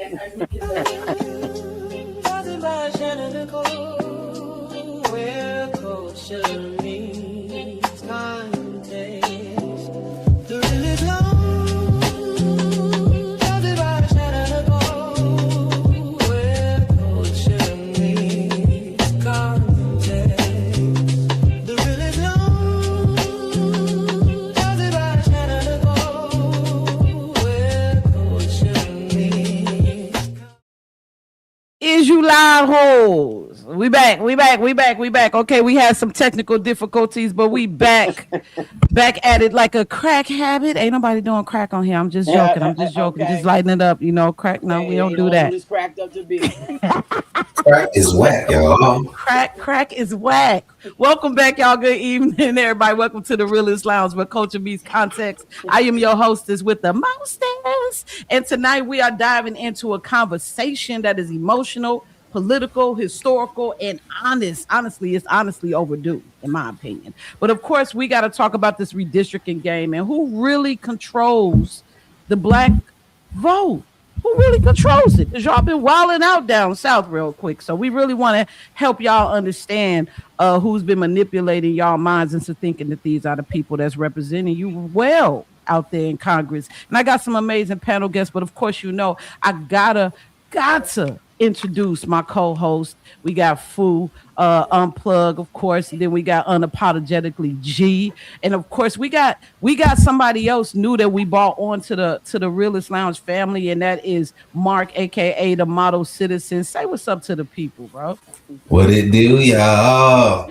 Where culture meets context. The real is long, judged by the shadow of gold. Where culture meets context. The real is long, judged by the shadow of gold. Where culture meets. Is you live hoes? We back. Okay, we had some technical difficulties, but we back at it like a crack habit. Ain't nobody doing crack on here. I'm just joking. Okay. Just lighting it up, crack. No, we don't do that. It's cracked up to be. Crack is whack, y'all. Crack is whack. Welcome back, y'all. Good evening, everybody. Welcome to the Realist Lounge, where culture meets context. I am your hostess with the mostest, and tonight we are diving into a conversation that is emotional, political, historical, and honest. Honestly, it's honestly overdue, in my opinion. But of course, we got to talk about this redistricting game and who really controls the black vote. Who really controls it? Because y'all been wilding out down south real quick. So we really want to help y'all understand who's been manipulating y'all minds into thinking that these are the people that's representing you well out there in Congress. And I got some amazing panel guests, but of course, I gotta introduce my co-host. We got Fu, Unplug, of course, and then we got Unapologetically G, and of course we got somebody else new that we brought on to the Realist Lounge family, and that is Mark, aka the Model Citizen. Say what's up to the people, bro. What it do, y'all?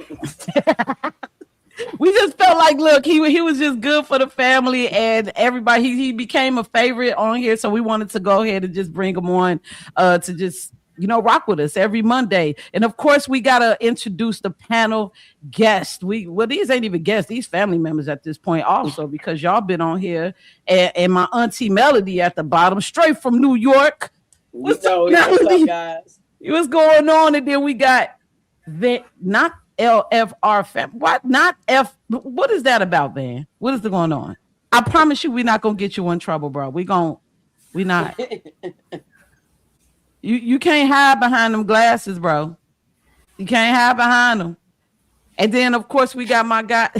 We just felt like, look, he was just good for the family and everybody. He became a favorite on here, so we wanted to go ahead and just bring him on to just rock with us every Monday. And of course, we gotta introduce the panel guest. These ain't even guests; these family members at this point, also because y'all been on here. And my auntie Melody at the bottom, straight from New York. What's up, guys? What's going on? And then we got not LFR fam. What? Not F. What is that about, man? What is going on? I promise you, we're not gonna get you in trouble, bro. We not. You can't hide behind them glasses, bro. You can't hide behind them. And then, of course, we got my guy.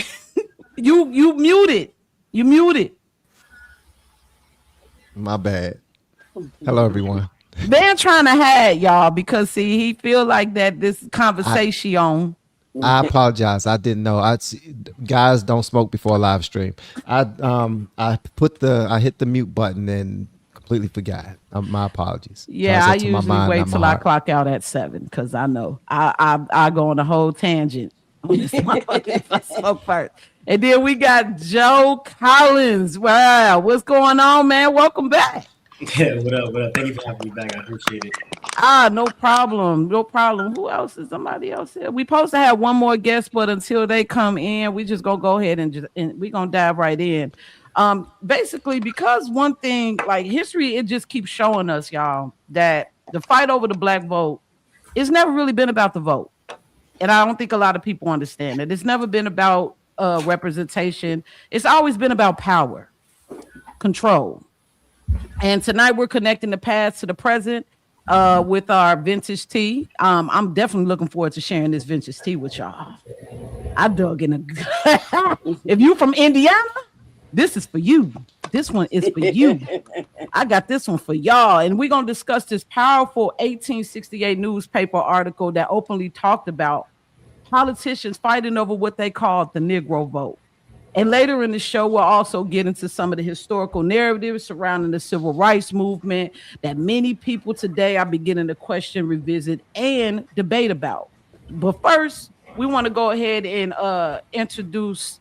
You muted. You muted. My bad. Hello, everyone. They're trying to hide y'all because see, he feel like that this conversation. I apologize. I didn't know. Guys don't smoke before a live stream. I hit the mute button and completely forgot. My apologies. Yeah, I usually wait till I clock out at 7 because I know I go on a whole tangent on this if I smoke first. And then we got Joe Collins. Wow, what's going on, man? Welcome back. Yeah, what up? Thank you for having me back. I appreciate it. No problem. Who else is somebody else here? We supposed to have one more guest, but until they come in, we just gonna go ahead and we're gonna dive right in. Basically, because one thing, like history, it just keeps showing us, y'all, that the fight over the black vote, it's never really been about the vote. And I don't think a lot of people understand it. It's never been about representation. It's always been about power, control. And tonight we're connecting the past to the present with our vintage tea. I'm definitely looking forward to sharing this vintage tea with y'all. I dug in if you from Indiana, this is for you. This one is for you. I got this one for y'all. And we're going to discuss this powerful 1868 newspaper article that openly talked about politicians fighting over what they called the Negro Vote. And later in the show, we'll also get into some of the historical narratives surrounding the civil rights movement that many people today are beginning to question, revisit, and debate about. But first, we want to go ahead and introduce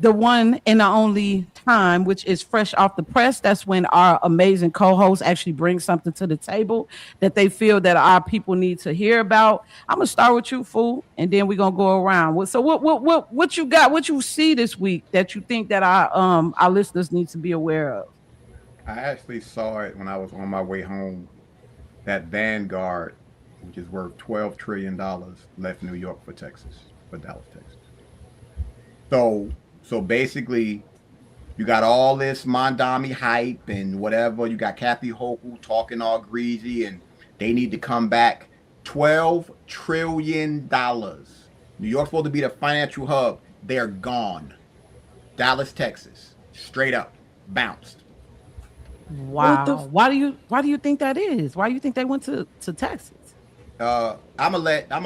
the one and the only time, which is fresh off the press. That's when our amazing co-hosts actually bring something to the table that they feel that our people need to hear about. I'm gonna start with you, Fool, and then we're gonna go around. So what you got? What you see this week that you think that our listeners need to be aware of? I actually saw it when I was on my way home. That Vanguard, which is worth $12 trillion, left New York for Dallas, Texas. So basically, You got all this Mondami hype and whatever. You got Kathy Hochul talking all greasy, and they need to come back. $12 trillion. New York's supposed to be the financial hub. They're gone. Dallas, Texas, straight up bounced. Wow. Why do you think that is? Why do you think they went to Texas? I'm gonna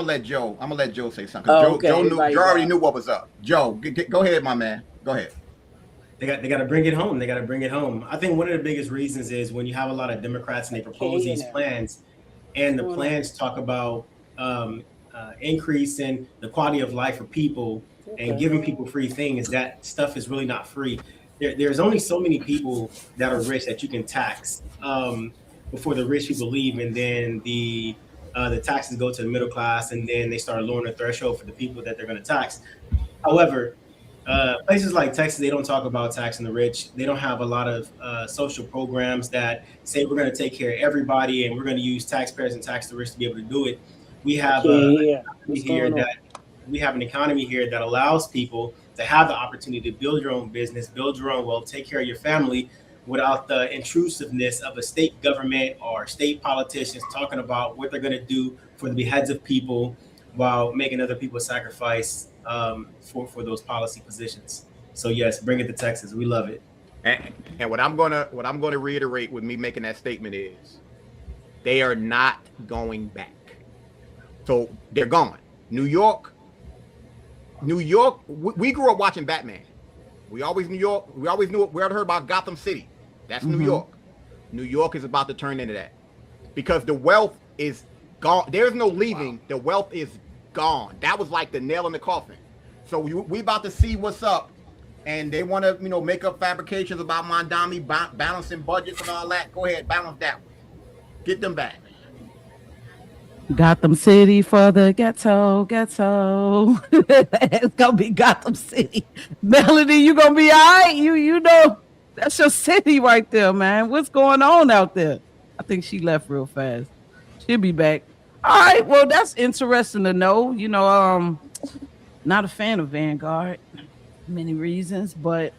let Joe say something. Oh, Joe okay. already knew what was up. Joe, go ahead, my man. Go ahead. They got to bring it home. They got to bring it home. I think one of the biggest reasons is when you have a lot of Democrats and they propose these plans, and the plans talk about increasing the quality of life for people and giving people free things. That stuff is really not free. There's only so many people that are rich that you can tax before the rich people leave, and then the taxes go to the middle class, and then they start lowering the threshold for the people that they're going to tax. However, places like Texas, they don't talk about taxing the rich. They don't have a lot of social programs that say we're going to take care of everybody and we're going to use taxpayers and tax the rich to be able to do it. We have an economy here that allows people to have the opportunity to build your own business, build your own wealth, take care of your family without the intrusiveness of a state government or state politicians talking about what they're going to do for the heads of people while making other people sacrifice for those policy positions. So yes, bring it to Texas. We love it. And what I'm gonna reiterate with me making that statement is they are not going back. So they're gone. New York. We grew up watching Batman. We always knew we heard about Gotham City. That's New York. New York is about to turn into that because the wealth is gone. There's no leaving. The wealth is gone. That was like the nail in the coffin. So we about to see what's up, and they want to make up fabrications about Mondami balancing budgets and all that. Go ahead, balance that one. Get them back. Gotham City for the ghetto. It's gonna be Gotham City. Melody, you gonna be all right. You know that's your city right there, man. What's going on out there? I think she left real fast. She'll be back. All right. Well, that's interesting to know. Not a fan of Vanguard, many reasons, but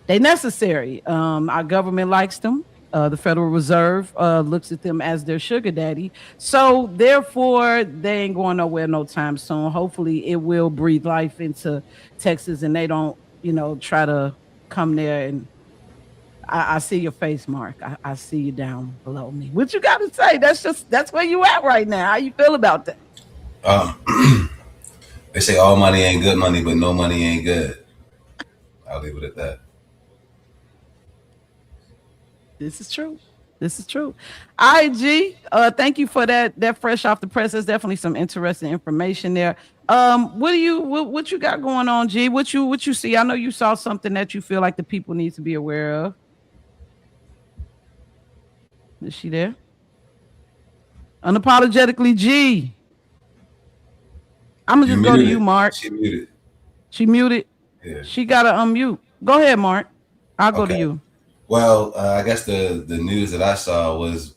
they necessary. Our government likes them. The Federal Reserve looks at them as their sugar daddy. So therefore, they ain't going nowhere no time soon. Hopefully it will breathe life into Texas and they don't, try to come there. And I see your face, Mark. I see you down below me. What you got to say? That's where you at right now. How you feel about that? They say all money ain't good money, but no money ain't good. I'll leave it at that. This is true. IG, thank you for that fresh off the press. There's definitely some interesting information there. What you got going on, G? What you see? I know you saw something that you feel like the people need to be aware of. Is she there? Unapologetically, G. I'm gonna just go to you, Mark. She muted. Yeah. She gotta unmute. Go ahead, Mark. I'll go to you. Well, I guess the news that I saw was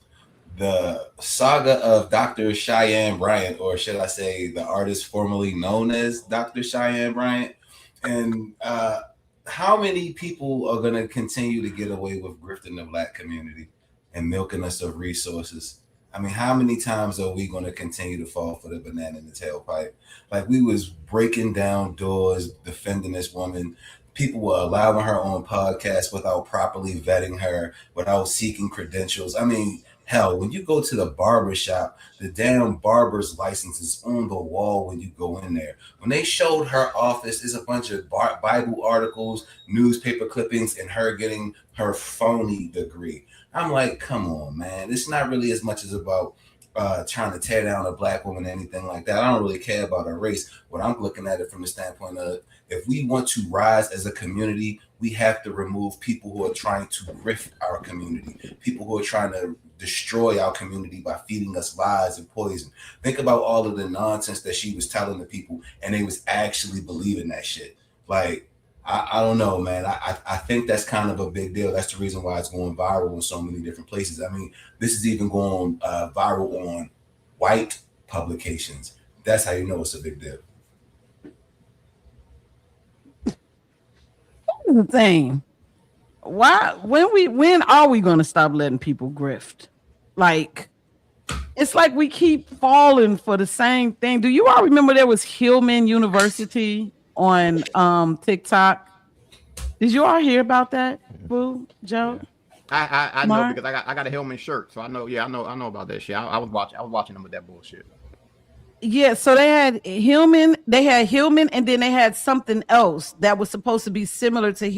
the saga of Dr. Cheyenne Bryant, or should I say the artist formerly known as Dr. Cheyenne Bryant. And how many people are going to continue to get away with grifting the Black community and milking us of resources? I mean, how many times are we going to continue to fall for the banana in the tailpipe? Like, we was breaking down doors, defending this woman. People were allowing her on podcasts without properly vetting her, without seeking credentials. I mean, hell, when you go to the barber shop, the damn barber's license is on the wall when you go in there. When they showed her office, is a bunch of Bible articles, newspaper clippings, and her getting her phony degree. I'm like, come on, man. It's not really as much as about trying to tear down a Black woman or anything like that. I don't really care about her race. What I'm looking at it from the standpoint of, if we want to rise as a community, we have to remove people who are trying to grift our community, people who are trying to destroy our community by feeding us lies and poison. Think about all of the nonsense that she was telling the people, and they was actually believing that shit. Like, I don't know, man. I think that's kind of a big deal. That's the reason why it's going viral in so many different places. I mean, this is even going viral on white publications. That's how you know it's a big deal. the thing. When are we gonna stop letting people grift? Like, it's like we keep falling for the same thing. Do you all remember there was Hillman University on TikTok? Did you all hear about that, Boo, Joe? I know because I got a Hillman shirt, so I know. Yeah, I know about that shit. I was watching them with that bullshit. Yeah, so they had Hillman, and then they had something else that was supposed to be similar to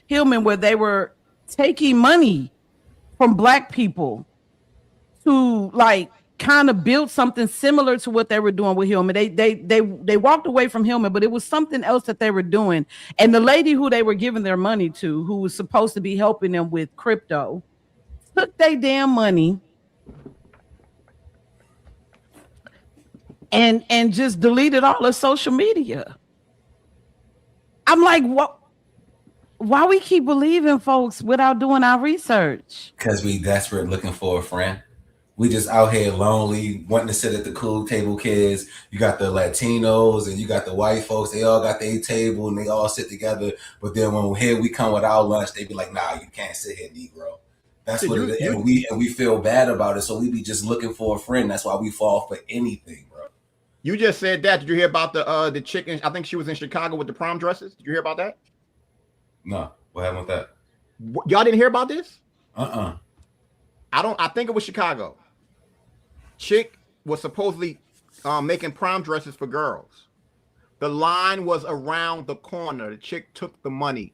Hillman, where they were taking money from Black people to like kind of build something similar to what they were doing with Hillman. They walked away from Hillman, but it was something else that they were doing. And the lady who they were giving their money to, who was supposed to be helping them with crypto, took their damn money and just deleted all of social media. I'm like, what? Why we keep believing folks without doing our research? Because we desperate looking for a friend. We just out here lonely, wanting to sit at the cool table kids. You got the Latinos and you got the white folks. They all got their table and they all sit together. But then when we come with our lunch, they be like, nah, you can't sit here, Negro. That's what it is. And we feel bad about it. So we be just looking for a friend. That's why we fall for anything, bro. You just said that. Did you hear about the chicken? I think she was in Chicago with the prom dresses. Did you hear about that? No. What happened with that? Y'all didn't hear about this? I think it was Chicago. Chick was supposedly making prom dresses for girls. The line was around the corner. The chick took the money.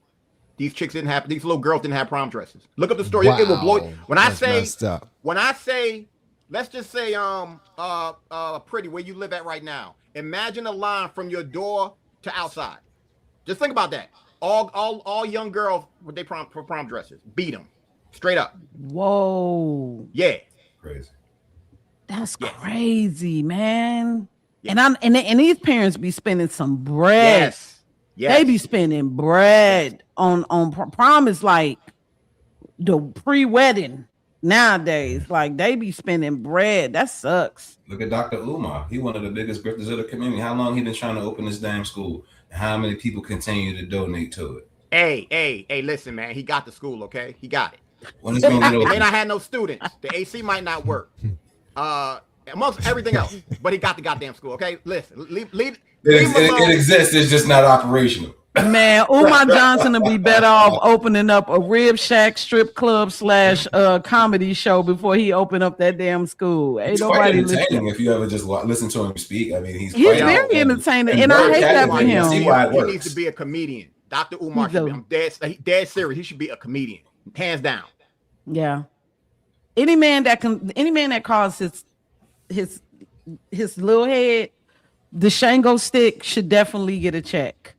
These little girls didn't have prom dresses. Look up the story. Wow. It will blow. When I say, let's just say, Pretty, where you live at right now. Imagine a line from your door to outside. Just think about that. All young girls with their prom dresses. Beat them straight up. Whoa. Yeah. Crazy. That's crazy, man. Yeah. And these parents be spending some bread. Yes. They be spending bread on prom is like the pre-wedding nowadays. Like they be spending bread. That sucks. Look at Dr. Umar. He one of the biggest grifters of the community. How long he been trying to open this damn school? And how many people continue to donate to it? Hey, listen, man. He got the school, okay? He got it. When it's gonna get open? May not have no students. The AC might not work. Amongst everything else, but he got the goddamn school. Okay, listen, leave it exists. It's just not operational. Man, Umar Johnson would be better off opening up a rib shack, strip club / comedy show before he opened up that damn school. Ain't He's nobody quite entertaining listening. if you ever just listen to him speak. I mean, he's very entertaining, and I hate that for him. He needs to be a comedian. Dr. Umar should be. I'm dead serious. He should be a comedian, hands down. Yeah. Any man that calls his little head the Shango stick should definitely get a check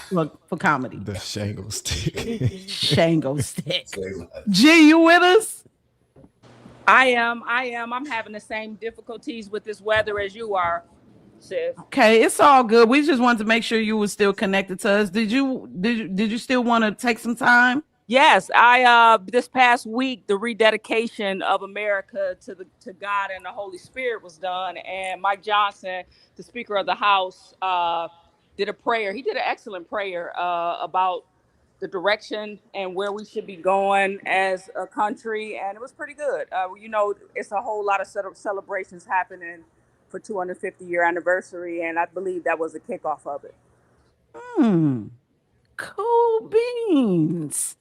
for comedy. The Shango stick. Shango stick. G, you with us? I am. I'm having the same difficulties with this weather as you are, sis. Okay, it's all good. We just wanted to make sure you were still connected to us. Did you still want to take some time? Yes, I this past week the rededication of America to God and the Holy Spirit was done, and Mike Johnson, the Speaker of the House, did a prayer. He did an excellent prayer about the direction and where we should be going as a country, and it was pretty good. It's a whole lot of celebrations happening for 250-year anniversary, and I believe that was a kickoff of it. Cool beans.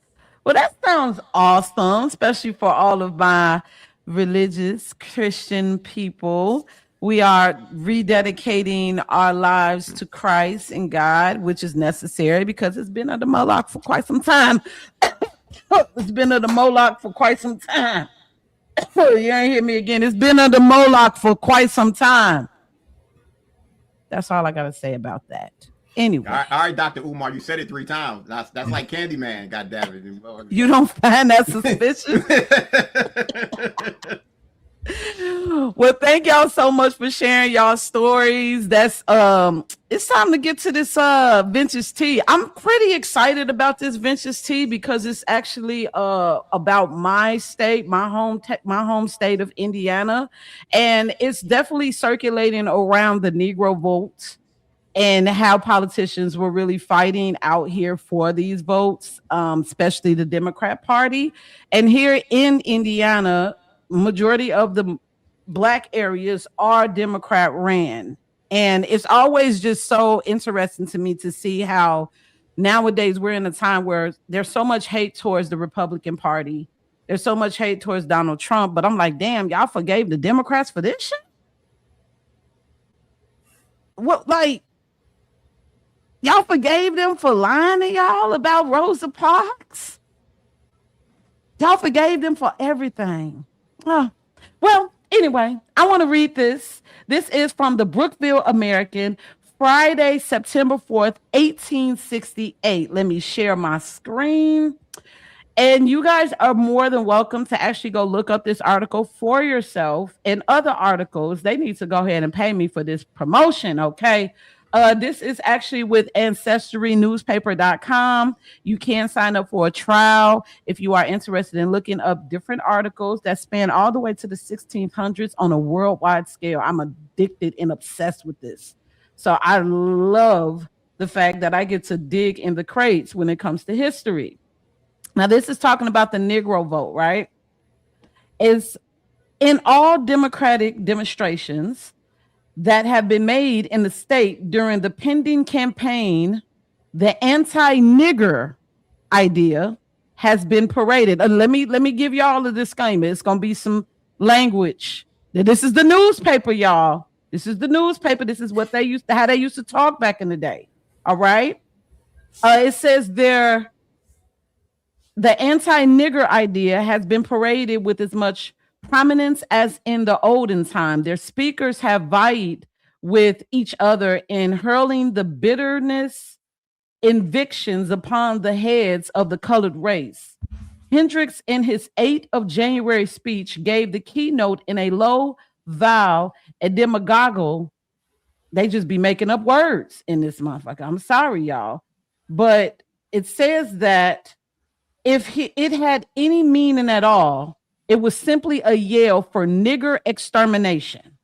Well, that sounds awesome, especially for all of my religious Christian people. We are rededicating our lives to Christ and God, which is necessary because it's been under Moloch for quite some time. It's been under Moloch for quite some time. You ain't hear me again. It's been under Moloch for quite some time. That's all I got to say about that. Anyway. All right, Dr. Umar, you said it 3 times. That's like Candyman, goddammit. You don't find that suspicious? Well, thank y'all so much for sharing y'all stories. That's it's time to get to this vintage tea. I'm pretty excited about this vintage tea because it's actually about my state, my home state of Indiana, and it's definitely circulating around the Negro Vote. and how politicians were really fighting out here for these votes, especially the Democrat Party. And here in Indiana, majority of the Black areas are Democrat ran. And it's always just so interesting to me to see how nowadays we're in a time where there's so much hate towards the Republican Party. There's so much hate towards Donald Trump. But I'm like, damn, y'all forgave the Democrats for this shit? What, like, y'all forgave them for lying to y'all about Rosa Parks? Y'all forgave them for everything. Oh, well, anyway, I want to read this. This is from the Brookville American, Friday, September 4th, 1868. Let me share my screen. And you guys are more than welcome to actually go look up this article for yourself and other articles. They need to go ahead and pay me for this promotion, okay? This is actually with ancestrynewspaper.com. You can sign up for a trial if you are interested in looking up different articles that span all the way to the 1600s on a worldwide scale. I'm addicted and obsessed with this. So I love the fact that I get to dig in the crates when it comes to history. Now, this is talking about the Negro Vote, right? It's in all Democratic demonstrations that have been made in the state during the pending campaign, the anti-nigger idea has been paraded. Let me give y'all a disclaimer. It's going to be some language. This is the newspaper, y'all. This is the newspaper. This is what how they used to talk back in the day. All right. It says the anti-nigger idea has been paraded with as much prominence as in the olden time. Their speakers have vied with each other in hurling the bitterness invictions upon the heads of the colored race. Hendricks, in his 8th of January speech, gave the keynote in a low vowel and demagogue. They just be making up words in this motherfucker. I'm sorry, y'all. But it says that if it had any meaning at all, it was simply a yell for nigger extermination.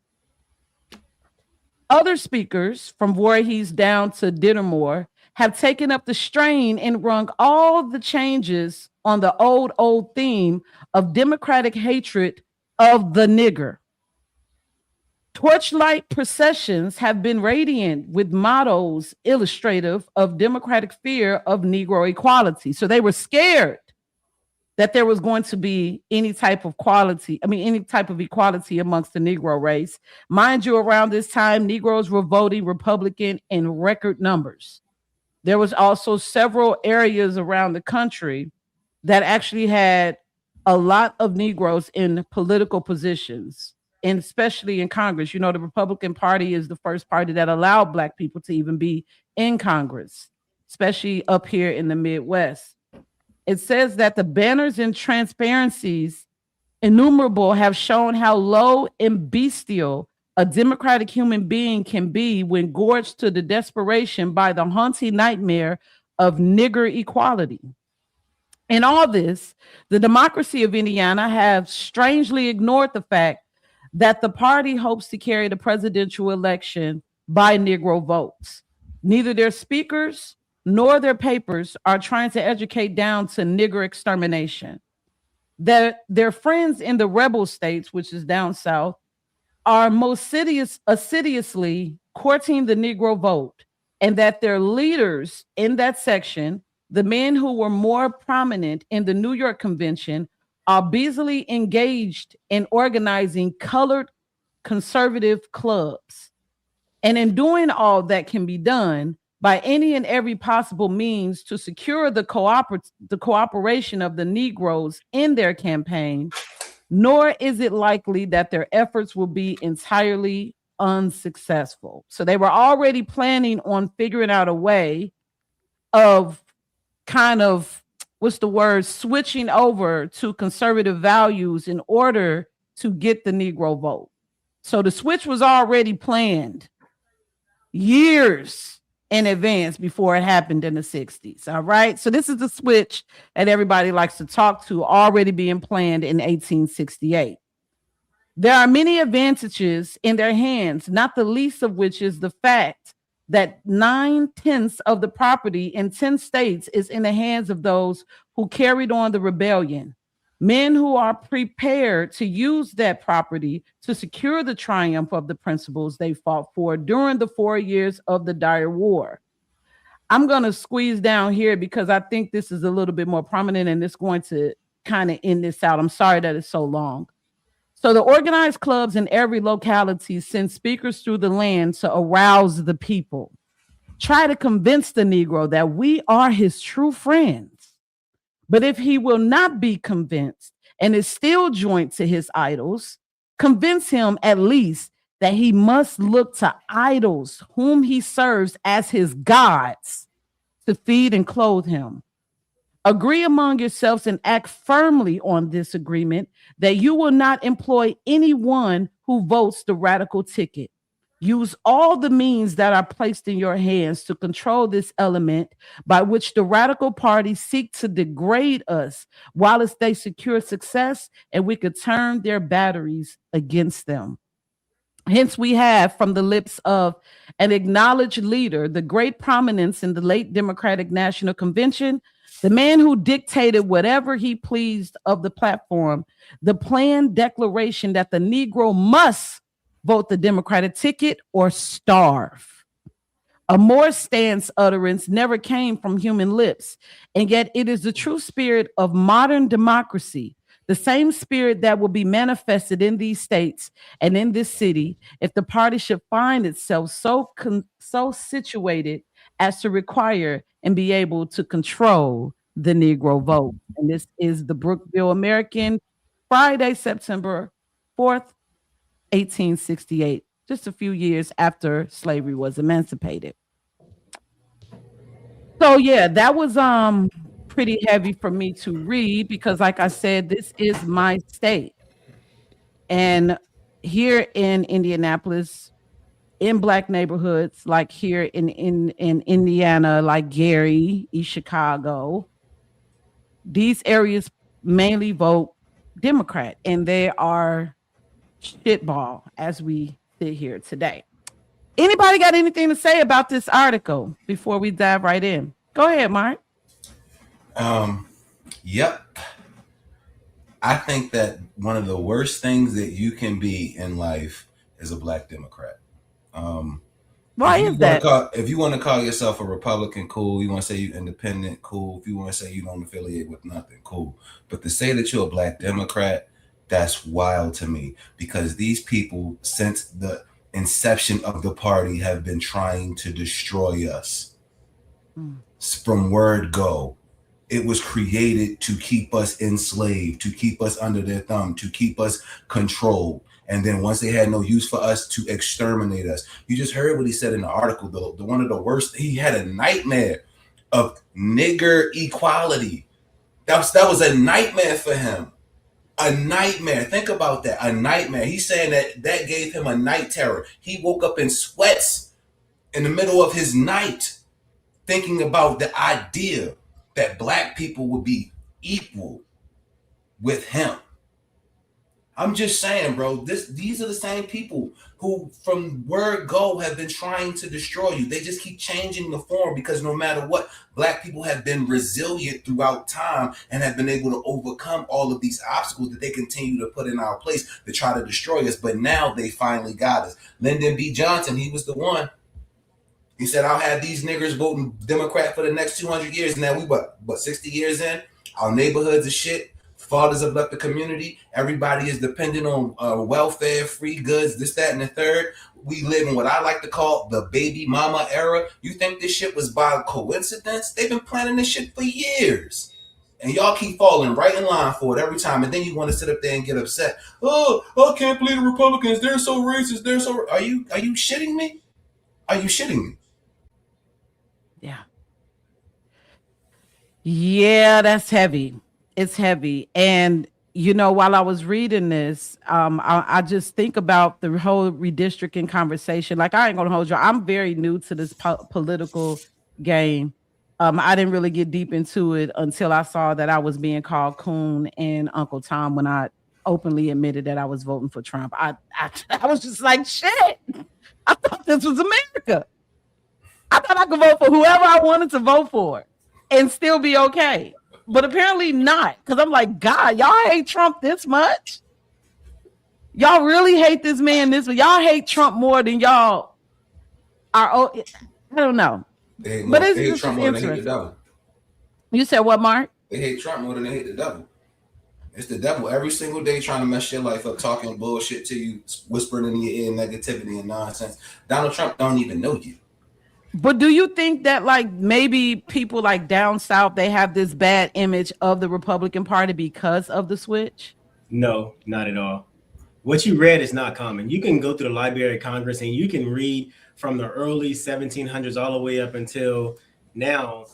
Other speakers, from Voorhees down to Dittermore, have taken up the strain and rung all the changes on the old theme of democratic hatred of the nigger. Torchlight processions have been radiant with mottos illustrative of democratic fear of Negro equality. So they were scared that there was going to be any type of equality amongst the Negro race. Mind you, around this time, Negroes were voting Republican in record numbers. There was also several areas around the country that actually had a lot of Negroes in political positions, and especially in Congress. You know, the Republican Party is the first party that allowed Black people to even be in Congress, especially up here in the Midwest. It says that the banners and transparencies innumerable have shown how low and bestial a democratic human being can be when gorged to the desperation by the haunting nightmare of nigger equality. In all this, the democracy of Indiana have strangely ignored the fact that the party hopes to carry the presidential election by Negro votes. Neither their speakers nor their papers are trying to educate down to nigger extermination. Their friends in the rebel states, which is down south, are most assiduously courting the Negro vote, and that their leaders in that section, the men who were more prominent in the New York Convention, are busily engaged in organizing colored conservative clubs. And in doing all that can be done by any and every possible means to secure the cooperation of the Negroes in their campaign, nor is it likely that their efforts will be entirely unsuccessful. So they were already planning on figuring out a way of kind of, switching over to conservative values in order to get the Negro vote. So the switch was already planned years in advance before it happened in the 60s. All right. So this is the switch that everybody likes to talk to, already being planned in 1868. There are many advantages in their hands, not the least of which is the fact that 9/10 of the property in 10 states is in the hands of those who carried on the rebellion. Men who are prepared to use that property to secure the triumph of the principles they fought for during the 4 years of the dire war. I'm going to squeeze down here because I think this is a little bit more prominent and it's going to kind of end this out. I'm sorry that it's so long. So the organized clubs in every locality send speakers through the land to arouse the people, try to convince the Negro that we are his true friends. But if he will not be convinced and is still joined to his idols, convince him at least that he must look to idols whom he serves as his gods to feed and clothe him. Agree among yourselves and act firmly on this agreement that you will not employ anyone who votes the radical ticket. Use all the means that are placed in your hands to control this element by which the radical parties seek to degrade us, whilst they secure success and we could turn their batteries against them. Hence, we have from the lips of an acknowledged leader, the great prominence in the late Democratic National Convention, the man who dictated whatever he pleased of the platform, the planned declaration that the Negro must vote the Democratic ticket or starve. A more stance utterance never came from human lips, and yet it is the true spirit of modern democracy, the same spirit that will be manifested in these states and in this city if the party should find itself so situated as to require and be able to control the Negro vote. And this is the Brookville American, Friday, September 4th, 1868, just a few years after slavery was emancipated. So yeah, that was pretty heavy for me to read because like I said, this is my state. And here in Indianapolis, in Black neighborhoods, like here in Indiana, like Gary, East Chicago, these areas mainly vote Democrat, and they are shitball as we sit here today. Anybody got anything to say about this article before we dive right in? Go ahead, Mark. Yep. I think that one of the worst things that you can be in life is a Black Democrat. Why is that? If you want to call yourself a Republican, cool. You want to say you're independent, cool. If you want to say you don't affiliate with nothing, cool. But to say that you're a Black Democrat, that's wild to me because these people, since the inception of the party, have been trying to destroy us. From word go. It was created to keep us enslaved, to keep us under their thumb, to keep us controlled. And then once they had no use for us, to exterminate us. You just heard what he said in the article, the one of the worst. He had a nightmare of nigger equality. That was a nightmare for him. A nightmare. Think about that. A nightmare. He's saying that gave him a night terror. He woke up in sweats in the middle of his night thinking about the idea that Black people would be equal with him. I'm just saying, bro, these are the same people who from word go have been trying to destroy you. They just keep changing the form because no matter what, Black people have been resilient throughout time and have been able to overcome all of these obstacles that they continue to put in our place to try to destroy us. But now they finally got us. Lyndon B. Johnson, he was the one. He said, I'll have these niggers voting Democrat for the next 200 years. Now we, what 60 years in? Our neighborhoods are shit. Fathers have left the community. Everybody is dependent on welfare, free goods, this, that, and the third. We live in what I like to call the baby mama era. You think this shit was by coincidence? They've been planning this shit for years. And y'all keep falling right in line for it every time. And then you want to sit up there and get upset. Oh, I can't believe the Republicans. They're so racist. They're so... Are you shitting me? Are you shitting me? Yeah. Yeah, that's heavy. It's heavy. And, you know, while I was reading this, I just think about the whole redistricting conversation. Like, I ain't going to hold you. I'm very new to this political game. I didn't really get deep into it until I saw that I was being called Coon and Uncle Tom when I openly admitted that I was voting for Trump. I was just like, shit, I thought this was America. I thought I could vote for whoever I wanted to vote for and still be okay. But apparently not. Because I'm like, God, y'all hate Trump this much? Y'all really hate this man this much? Y'all hate Trump more than y'all are. I don't know. They hate, But more, it's they hate just Trump more than they hate the interesting. devil. You said what, Mark? They hate Trump more than they hate the devil. It's the devil every single day trying to mess your life up, talking bullshit to you, whispering in your ear negativity and nonsense. Donald Trump don't even know you. But do you think that like maybe people like down south, they have this bad image of the Republican Party because of the switch? No, not at all. What you read is not common. You can go through the Library of Congress and you can read from the early 1700s all the way up until now.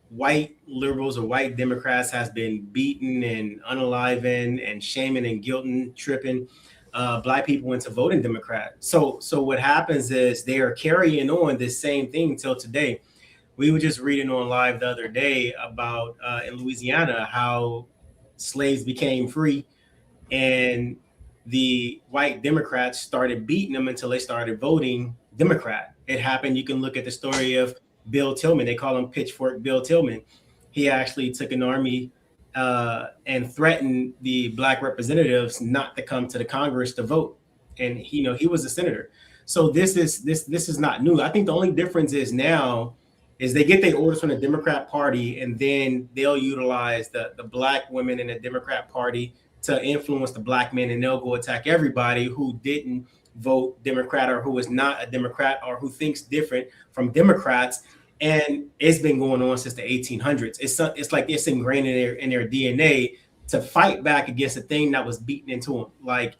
White liberals or white Democrats has been beaten and unalivened and shaming and guilting, tripping Black people into voting Democrat. So what happens is they are carrying on this same thing till today. We were just reading on live the other day about in Louisiana how slaves became free and the white Democrats started beating them until they started voting Democrat. It happened. You can look at the story of Bill Tillman. They call him Pitchfork Bill Tillman. He actually took an army and threatened the Black representatives not to come to the Congress to vote. And he was a senator. So this is not new. I think the only difference is now is they get their orders from the Democrat Party, and then they'll utilize the Black women in the Democrat Party to influence the Black men, and they'll go attack everybody who didn't vote Democrat or who is not a Democrat or who thinks different from Democrats. And it's been going on since the 1800s. It's like it's ingrained in their DNA to fight back against a thing that was beaten into them. Like,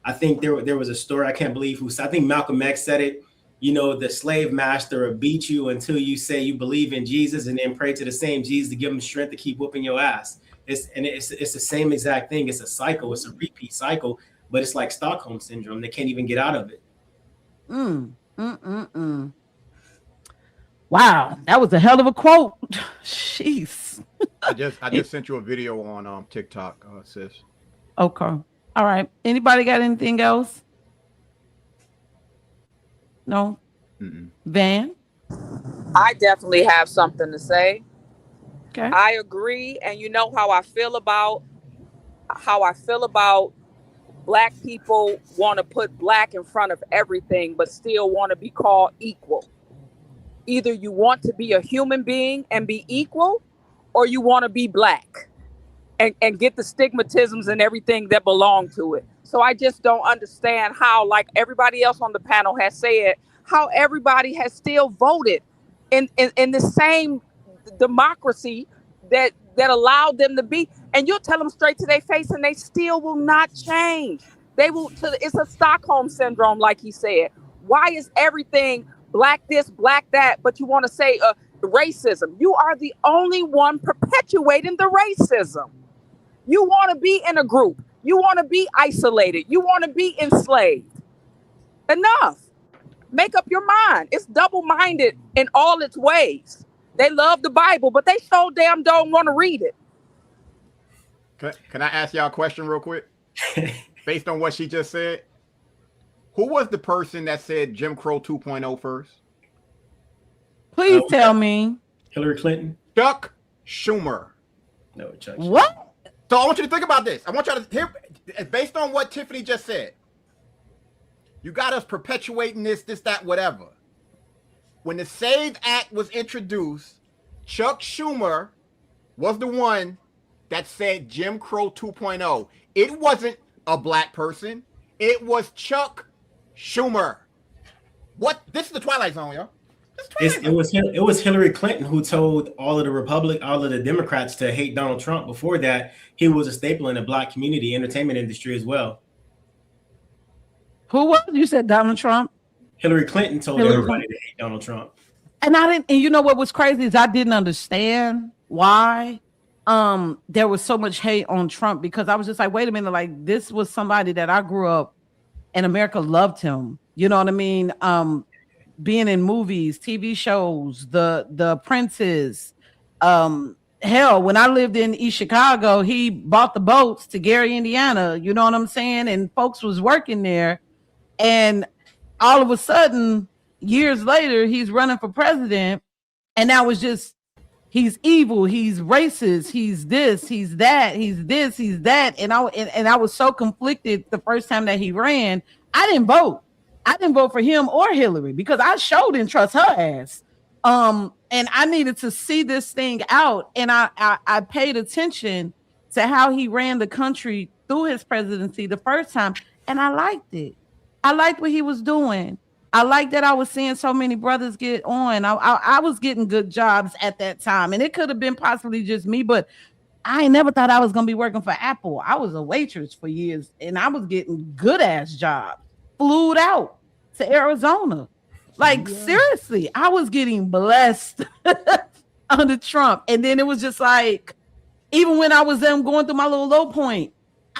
I think there was a story, I can't believe I think Malcolm X said it, the slave master will beat you until you say you believe in Jesus and then pray to the same Jesus to give him strength to keep whooping your ass. It's the same exact thing. It's a cycle. It's a repeat cycle, but it's like Stockholm syndrome. They can't even get out of it. Wow, that was a hell of a quote. Jeez. I just sent you a video on TikTok, sis. Okay. All right. Anybody got anything else? No? Van? I definitely have something to say. Okay. I agree, and you know how I feel about Black people want to put Black in front of everything, but still want to be called equal. Either you want to be a human being and be equal, or you want to be Black and get the stigmatisms and everything that belong to it. So I just don't understand how, like everybody else on the panel has said, how everybody has still voted in the same democracy that allowed them to be. And you'll tell them straight to their face and they still will not change. It's a Stockholm syndrome, like he said. Why is everything Black this, Black that, but you want to say racism? You are the only one perpetuating the racism. You want to be in a group. You want to be isolated. You want to be enslaved. Enough. Make up your mind. It's double-minded in all its ways. They love the Bible, but they so damn don't want to read it. Can I ask y'all a question real quick? Based on what she just said, who was the person that said Jim Crow 2.0 first? Please tell me. Hillary Clinton? Chuck Schumer. No, Chuck. What? So I want you to think about this. I want y'all to hear, based on what Tiffany just said, you got us perpetuating this, that, whatever. When the SAVE Act was introduced, Chuck Schumer was the one that said Jim Crow 2.0. It wasn't a Black person. It was Chuck Schumer. What? This is the Twilight Zone, y'all. It was Hillary Clinton who told all of the Democrats to hate Donald Trump. Before that, he was a staple in the Black community entertainment industry as well. Who was? You said Donald Trump? Hillary Clinton told everybody to hate Donald Trump. And I didn't, and you know what was crazy is I didn't understand why there was so much hate on Trump, because I was just like, wait a minute, like this was somebody that I grew up and America loved him. You know what I mean? Being in movies, TV shows, the Princes, hell, when I lived in East Chicago, he bought the boats to Gary, Indiana. You know what I'm saying? And folks was working there, and all of a sudden, years later, he's running for president, and that was just, he's evil, he's racist, he's this, he's that, he's this, he's that. And I was so conflicted the first time that he ran. I didn't vote. I didn't vote for him or Hillary because I sure didn't trust her ass. And I needed to see this thing out. And I paid attention to how he ran the country through his presidency the first time. And I liked it. I liked what he was doing. I like that I was seeing so many brothers get on. I was getting good jobs at that time. And it could have been possibly just me, but I never thought I was going to be working for Apple. I was a waitress for years, and I was getting good ass jobs. Flew out to Arizona. Like, seriously, I was getting blessed under Trump. And then it was just like, even when I was going through my little low point,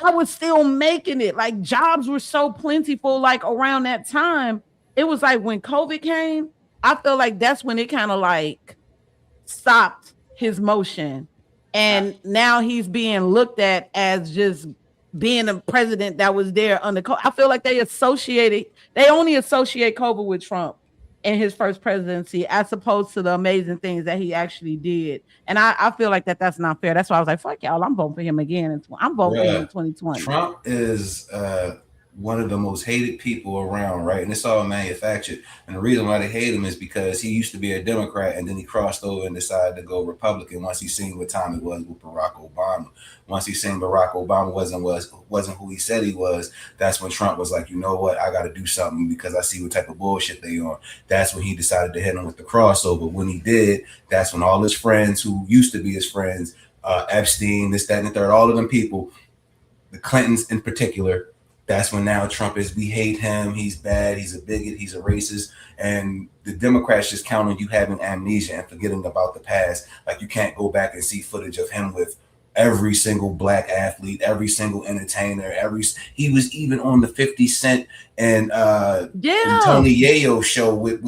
I was still making it. Like, jobs were so plentiful, like around that time. It was like when COVID came, I feel like that's when it kind of like stopped his motion. And now he's being looked at as just being a president that was there under COVID. I feel like they only associate COVID with Trump in his first presidency, as opposed to the amazing things that he actually did. And I feel like that's not fair. That's why I was like, fuck y'all, I'm voting for him again. I'm voting for him in 2020. Trump is one of the most hated people around, right? And it's all manufactured. And the reason why they hate him is because he used to be a Democrat, and then he crossed over and decided to go Republican once he seen what time it was with Barack Obama. Once he seen Barack Obama wasn't who he said he was, that's when Trump was like, you know what, I got to do something because I see what type of bullshit they on. That's when he decided to hit him with the crossover. When he did, that's when all his friends who used to be his friends, Epstein, this, that, and the third, all of them people, the Clintons in particular, that's when now Trump is, we hate him, he's bad, he's a bigot, he's a racist, and the Democrats just count on you having amnesia and forgetting about the past. Like, you can't go back and see footage of him with every single black athlete, every single entertainer, he was even on the 50 Cent and Tony Yayo show with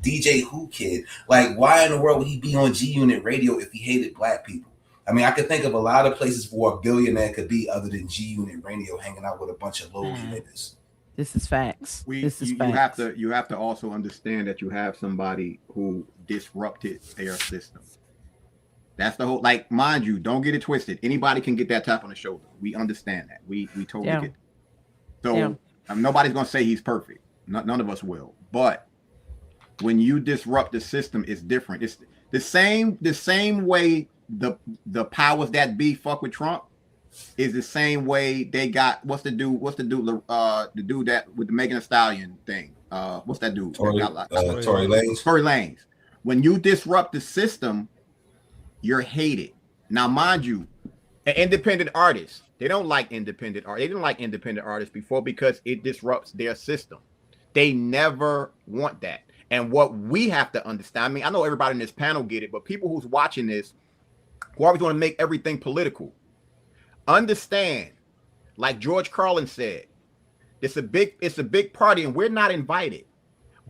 DJ Who Kid. Like, why in the world would he be on G Unit Radio if he hated black people? I mean, I could think of a lot of places where a billionaire could be other than G Unit Radio, hanging out with a bunch of low niggas. This is facts. You have to also understand that you have somebody who disrupted their system. That's the whole, like, mind you, don't get it twisted. Anybody can get that tap on the shoulder. We understand that. We totally get it. So nobody's gonna say he's perfect. None of us will. But when you disrupt the system, it's different. It's the same way the powers that be fuck with Trump is the same way they got the dude that with the Megan Thee Stallion thing. What's that dude? Tory Lanez. Tory Lanez. When you disrupt the system, you're hated. Now, mind you, an independent artist, they don't like independent art. They didn't like independent artists before because it disrupts their system. They never want that. And what we have to understand, I mean, I know everybody in this panel get it, but people who's watching this, who always want to make everything political, understand, like George Carlin said, it's a big party and we're not invited.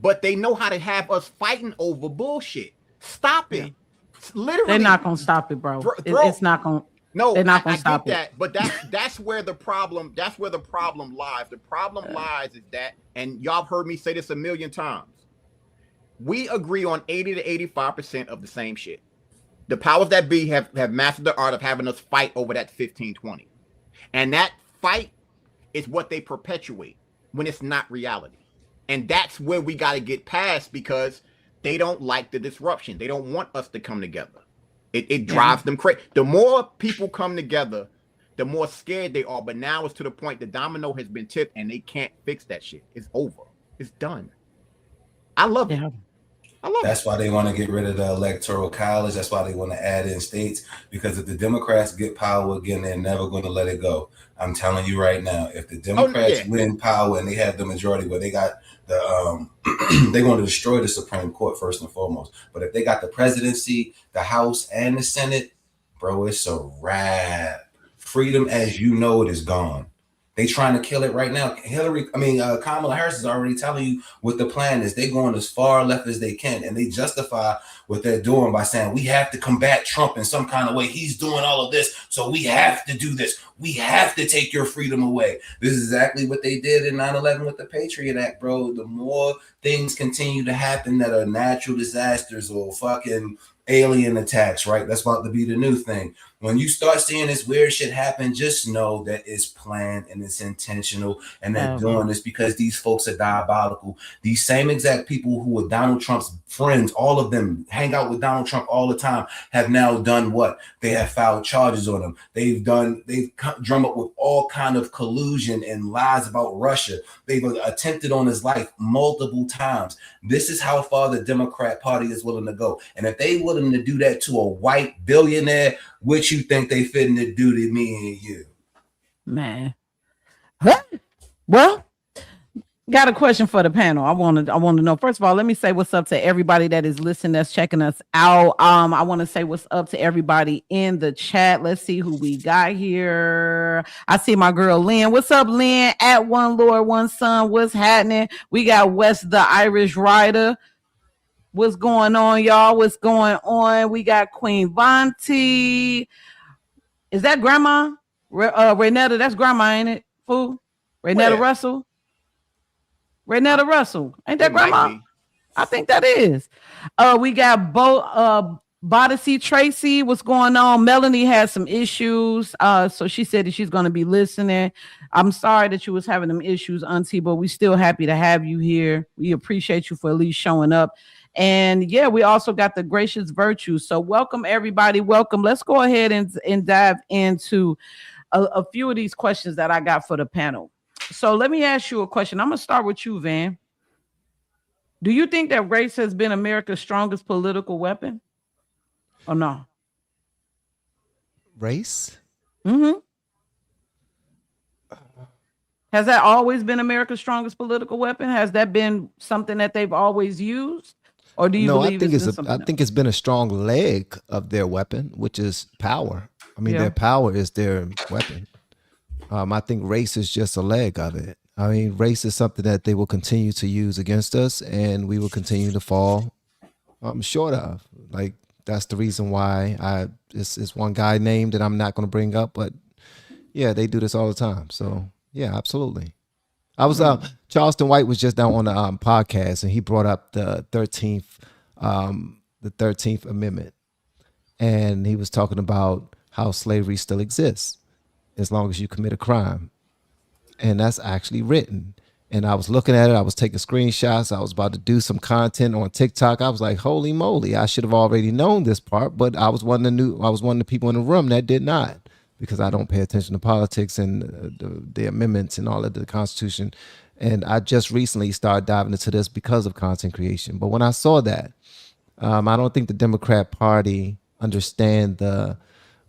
But they know how to have us fighting over bullshit. Stop it. Literally, they're not gonna stop it, bro. It's not gonna. No, they're not gonna stop it. But that's where the problem. That's where the problem lies. The problem lies is that, and y'all have heard me say this a million times. We agree on 80 to 85% of the same shit. The powers that be have mastered the art of having us fight over that 15-20, and that fight is what they perpetuate when it's not reality. And that's where we got to get past, because they don't like the disruption. They don't want us to come together. It drives them crazy. The more people come together, the more scared they are. But now it's to the point the domino has been tipped and they can't fix that shit. It's over. It's done. I love it. That's why they want to get rid of the electoral college. That's why they want to add in states, because if the Democrats get power again, they're never going to let it go. I'm telling you right now, if the Democrats win power and they have the majority, where they got the they're going to destroy the Supreme Court first and foremost. But if they got the presidency, the House, and the Senate, bro, it's a wrap. Freedom as you know it is gone. They trying to kill it right now. Kamala Harris is already telling you what the plan is. They going as far left as they can, and they justify what they're doing by saying we have to combat Trump in some kind of way. He's doing all of this, so we have to do this. We have to take your freedom away. This is exactly what they did in 9/11 with the Patriot Act, bro. The more things continue to happen that are natural disasters or fucking alien attacks, right? That's about to be the new thing. When you start seeing this weird shit happen, just know that it's planned and it's intentional, and they're doing this because these folks are diabolical. These same exact people who were Donald Trump's friends, all of them hang out with Donald Trump all the time, have now done what? They have filed charges on him. They've drummed up with all kind of collusion and lies about Russia. They've attempted on his life multiple times. This is how far the Democrat Party is willing to go. And if they willing to do that to a white billionaire, what you think they fitting to do to me and you? Man. Well, got a question for the panel. I want to know. First of all, let me say what's up to everybody that is listening, that's checking us out. I want to say what's up to everybody in the chat. Let's see who we got here. I see my girl Lynn. What's up, Lynn? At One Lord, One Son. What's happening? We got Wes the Irish Rider. What's going on, y'all? What's going on? We got Queen Vonti. Is that Grandma? Renetta, that's Grandma, ain't it? Fool? Renetta Russell? Renetta Russell. Ain't that Grandma? I think that is. We got Bodacy Tracy. What's going on? Melanie has some issues. So she said that she's going to be listening. I'm sorry that you was having them issues, Auntie, but we still happy to have you here. We appreciate you for at least showing up. And yeah, we also got the Gracious Virtue. So welcome, everybody. Welcome. Let's go ahead and dive into a few of these questions that I got for the panel. So let me ask you a question. I'm going to start with you, Van. Do you think that race has been America's strongest political weapon or no? Race? Mm-hmm. Has that always been America's strongest political weapon? Has that been something that they've always used? Or do you believe I think it's been a strong leg of their weapon, which is power. I mean, their power is their weapon. I think race is just a leg of it. I mean, race is something that they will continue to use against us, and we will continue to fall short of. Like, that's the reason why it's one guy named that I'm not going to bring up, but yeah, they do this all the time. So yeah, absolutely. I was Charleston White was just down on the podcast, and he brought up the 13th Amendment, and he was talking about how slavery still exists as long as you commit a crime, and that's actually written. And I was looking at it, I was taking screenshots, I was about to do some content on TikTok. I was like, holy moly, I should have already known this part, but I was one of the people in the room that did not, because I don't pay attention to politics and the amendments and all of the Constitution. And I just recently started diving into this because of content creation. But when I saw that, I don't think the Democrat Party understand the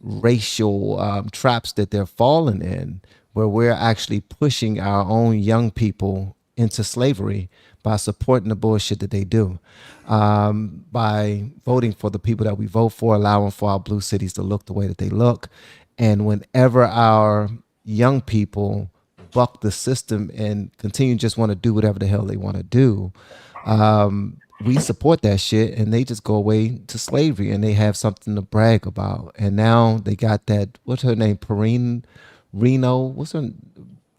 racial traps that they're falling in, where we're actually pushing our own young people into slavery by supporting the bullshit that they do, by voting for the people that we vote for, allowing for our blue cities to look the way that they look. And whenever our young people buck the system and continue to just want to do whatever the hell they want to do, we support that shit, and they just go away to slavery, and they have something to brag about. And now they got that, what's her name, Perrine Reno? What's her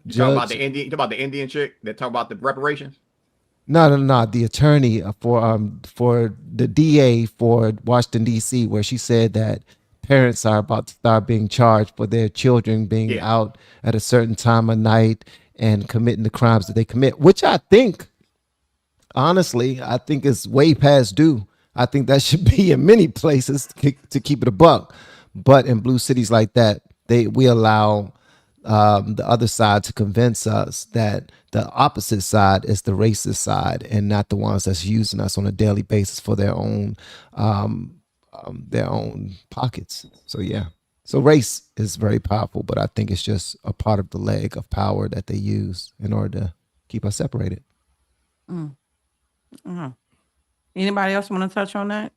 judge? Talk about the Indian chick that talk about the reparations? No. The attorney for the DA for Washington, D.C., where she said that parents are about to start being charged for their children being out at a certain time of night and committing the crimes that they commit, which I think, honestly, I think is way past due. I think that should be in many places to keep it a buck. But in blue cities like that, we allow the other side to convince us that the opposite side is the racist side and not the ones that's using us on a daily basis for their own pockets. So yeah, so race is very powerful, but I think it's just a part of the leg of power that they use in order to keep us separated. Anybody else want to touch on that?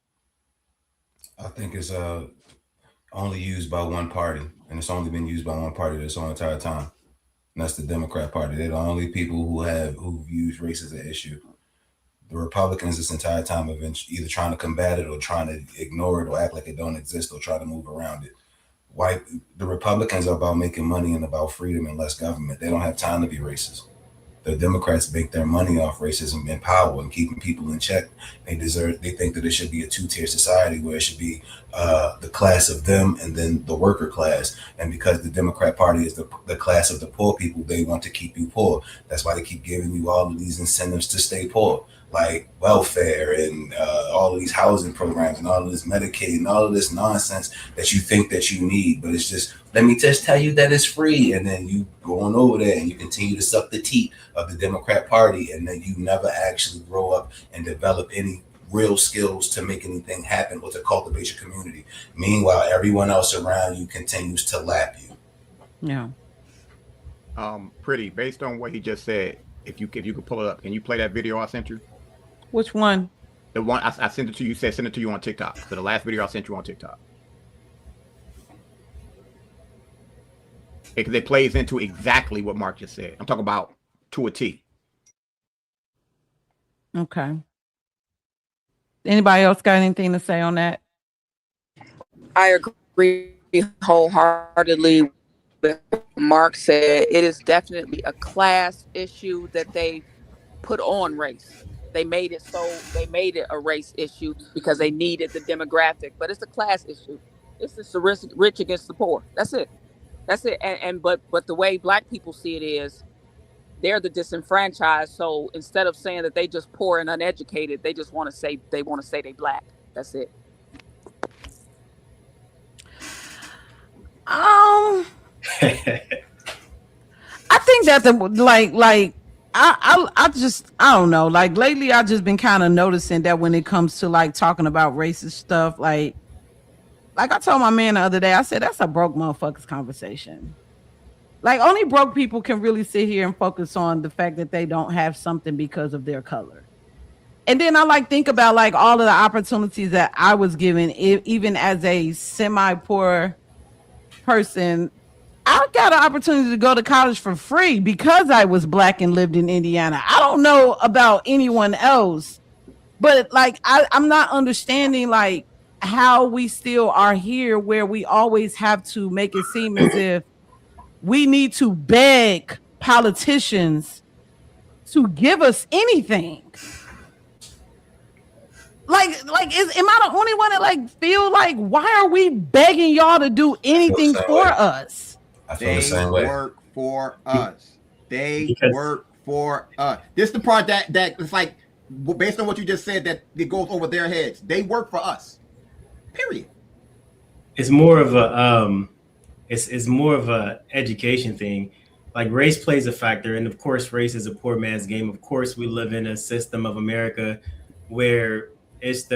I think it's only used by one party, and it's only been used by one party this whole entire time. And that's the Democrat Party. They're the only people who've used race as an issue. The Republicans this entire time have been either trying to combat it or trying to ignore it or act like it don't exist or try to move around it. The Republicans are about making money and about freedom and less government. They don't have time to be racist. The Democrats make their money off racism and power and keeping people in check. They think that it should be a two-tier society where it should be the class of them and then the worker class. And because the Democrat Party is the class of the poor people, they want to keep you poor. That's why they keep giving you all of these incentives to stay poor, like welfare and all of these housing programs and all of this Medicaid and all of this nonsense that you think that you need. But it's just, let me just tell you that it's free. And then you go on over there and you continue to suck the teat of the Democrat Party. And then you never actually grow up and develop any real skills to make anything happen or to cultivate your community. Meanwhile, everyone else around you continues to lap you. Yeah. Pretty, based on what he just said, if you could pull it up, can you play that video I sent you? Which one? The one I sent it to you. You said send it to you on TikTok. So the last video I sent you on TikTok. It plays into exactly what Mark just said. I'm talking about to a T. Okay. Anybody else got anything to say on that? I agree wholeheartedly with what Mark said. It is definitely a class issue that they put on race. They made it a race issue because they needed the demographic, but it's a class issue. It's just the rich against the poor. That's it. But the way Black people see it is they're the disenfranchised. So instead of saying that they just poor and uneducated, they just want to say they Black. That's it. I think that I don't know. Like lately, I've just been kind of noticing that when it comes to like talking about racist stuff, like I told my man the other day, I said, that's a broke motherfuckers conversation. Like only broke people can really sit here and focus on the fact that they don't have something because of their color. And then I think about like all of the opportunities that I was given, even as a semi-poor person. I got an opportunity to go to college for free because I was Black and lived in Indiana. I don't know about anyone else, but like I'm not understanding like how we still are here where we always have to make it seem as if we need to beg politicians to give us anything. Am I the only one that like feel like why are we begging y'all to do anything for us? I feel the same way. They work for us. Work for us. This is the part that it's like based on what you just said that it goes over their heads. They work for us. Period. It's more of a it's more of a education thing. Like race plays a factor, and of course, race is a poor man's game. Of course, we live in a system of America where it's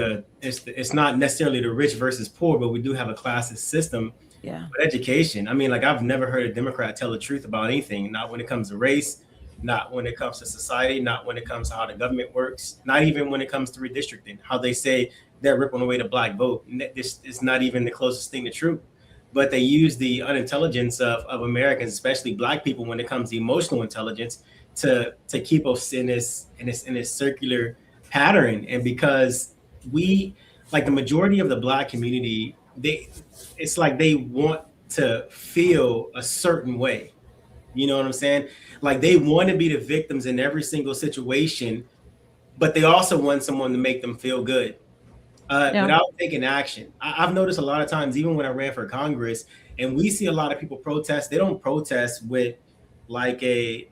not necessarily the rich versus poor, but we do have a classist system. Yeah. But education, I mean, like I've never heard a Democrat tell the truth about anything, not when it comes to race, not when it comes to society, not when it comes to how the government works, not even when it comes to redistricting, how they say they're ripping away the Black vote. This is not even the closest thing to truth. But they use the unintelligence of Americans, especially Black people, when it comes to emotional intelligence, to keep us in this circular pattern. And because we, like the majority of the Black community, it's like they want to feel a certain way. You know what I'm saying? Like they want to be the victims in every single situation, but they also want someone to make them feel good. Without taking action. I've noticed a lot of times, even when I ran for Congress, and we see a lot of people protest, they don't protest with like a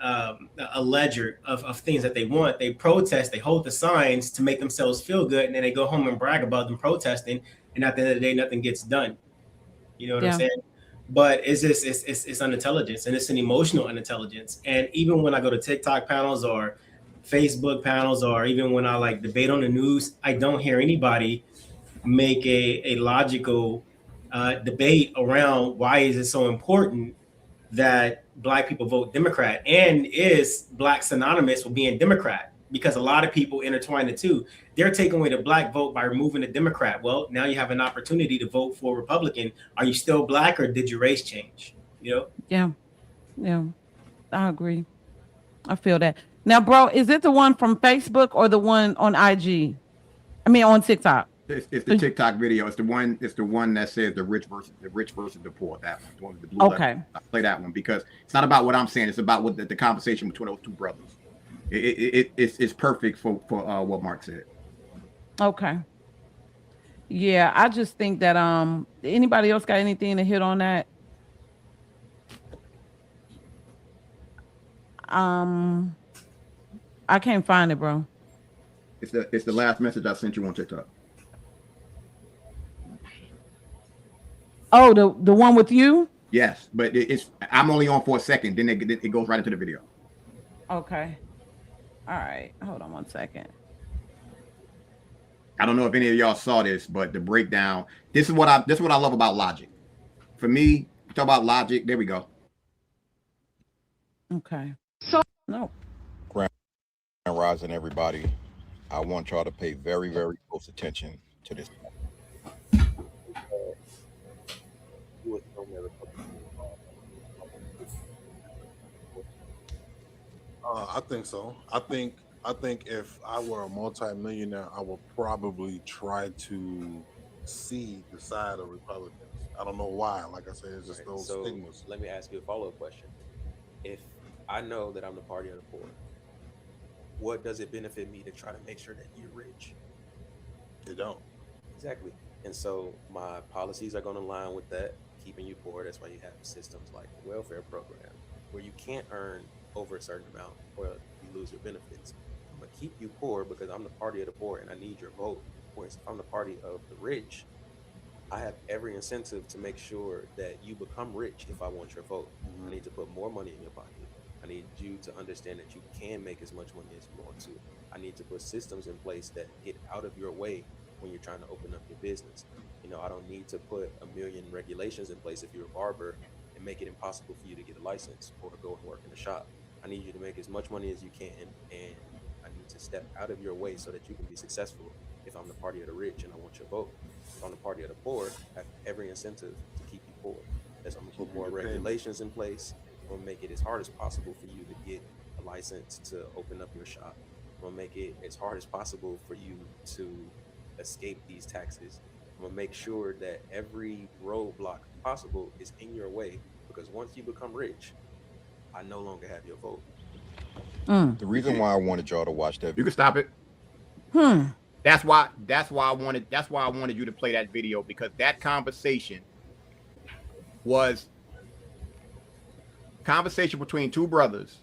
ledger of things that they want. They protest, they hold the signs to make themselves feel good, and then they go home and brag about them protesting, and at the end of the day, nothing gets done. You know what I'm saying? But it's just it's unintelligence, and it's an emotional unintelligence. And even when I go to TikTok panels or Facebook panels, or even when I like debate on the news, I don't hear anybody make a logical debate around why is it so important that Black people vote Democrat, and is Black synonymous with being Democrat, because a lot of people intertwine the two. They're taking away the Black vote by removing the Democrat. Well, now you have an opportunity to vote for Republican. Are you still Black, or did your race change? You know? Yeah. I agree. I feel that. Now, bro, is it the one from Facebook or the one on IG? I mean, on TikTok. It's the TikTok video. It's the one. It's the one that says the rich versus the poor. That one, the one with the blue. Okay. Letter. I play that one because it's not about what I'm saying. It's about what the conversation between those two brothers. It's perfect for what Mark said. Okay. Yeah, I just think that anybody else got anything to hit on that? I can't find it, bro. It's the last message I sent you on TikTok. Oh, the one with you? Yes, but I'm only on for a second. Then it goes right into the video. Okay. All right. Hold on 1 second. I don't know if any of y'all saw this, but the breakdown. This is what I love about logic. For me, talk about logic. There we go. Okay. So no. Grand Rising, everybody. I want y'all to pay very, very close attention to this. I think so. I think if I were a multimillionaire, I would probably try to see the side of Republicans. I don't know why. Like I said, it's just those stigmas. Let me ask you a follow-up question. If I know that I'm the party of the poor, what does it benefit me to try to make sure that you're rich? They don't. Exactly. And so my policies are going to align with that, keeping you poor. That's why you have systems like the welfare program, where you can't earn over a certain amount or you lose your benefits. I'm going to keep you poor because I'm the party of the poor and I need your vote. Whereas if I'm the party of the rich, I have every incentive to make sure that you become rich if I want your vote. I need to put more money in your pocket. I need you to understand that you can make as much money as you want to. I need to put systems in place that get out of your way when you're trying to open up your business. You know, I don't need to put a million regulations in place if you're a barber and make it impossible for you to get a license or to go and work in a shop. I need you to make as much money as you can, and I need to step out of your way so that you can be successful if I'm the party of the rich and I want your vote. If I'm the party of the poor, I have every incentive to keep you poor. That's I'm gonna put more regulations in place. I'm gonna make it as hard as possible for you to get a license to open up your shop. I'm gonna make it as hard as possible for you to escape these taxes. I'm gonna make sure that every roadblock possible is in your way, because once you become rich, I no longer have your vote. The reason why I wanted y'all to watch that. You can stop it. That's why I wanted you to play that video, because that conversation was conversation between two brothers,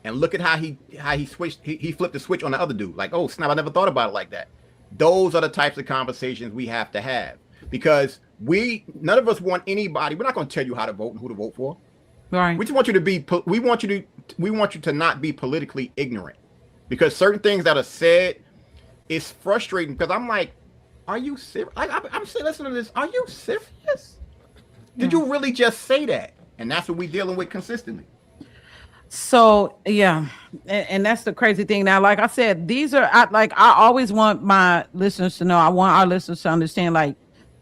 and look at how he switched. He flipped the switch on the other dude. Like, oh snap! I never thought about it like that. Those are the types of conversations we have to have, because none of us want anybody. We're not going to tell you how to vote and who to vote for. Right. We just want you to be. We want you to not be politically ignorant, because certain things that are said is frustrating. Because I'm like, are you serious? I'm saying, listen to this. Are you serious? Did you really just say that? And that's what we're dealing with consistently. So yeah, and that's the crazy thing. Now, like I said, I always want my listeners to know. I want our listeners to understand. Like,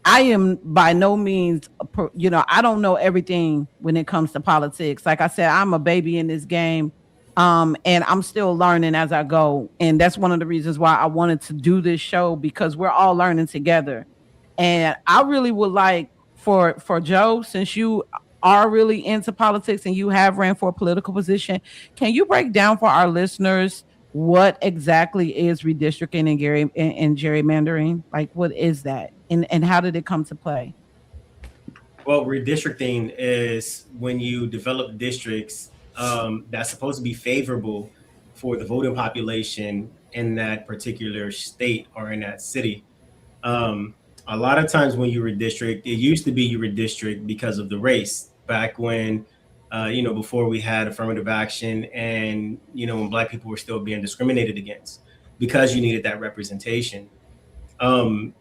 I am by no means, I don't know everything when it comes to politics. Like I said, I'm a baby in this game, and I'm still learning as I go. And that's one of the reasons why I wanted to do this show, because we're all learning together. And I really would like for Joe, since you are really into politics and you have ran for a political position, can you break down for our listeners what exactly is redistricting and gerrymandering? Like, what is that? And how did it come to play? Well, redistricting is when you develop districts that's supposed to be favorable for the voting population in that particular state or in that city. A lot of times when you redistrict, it used to be you redistrict because of the race, back when, before we had affirmative action, and, when Black people were still being discriminated against, because you needed that representation.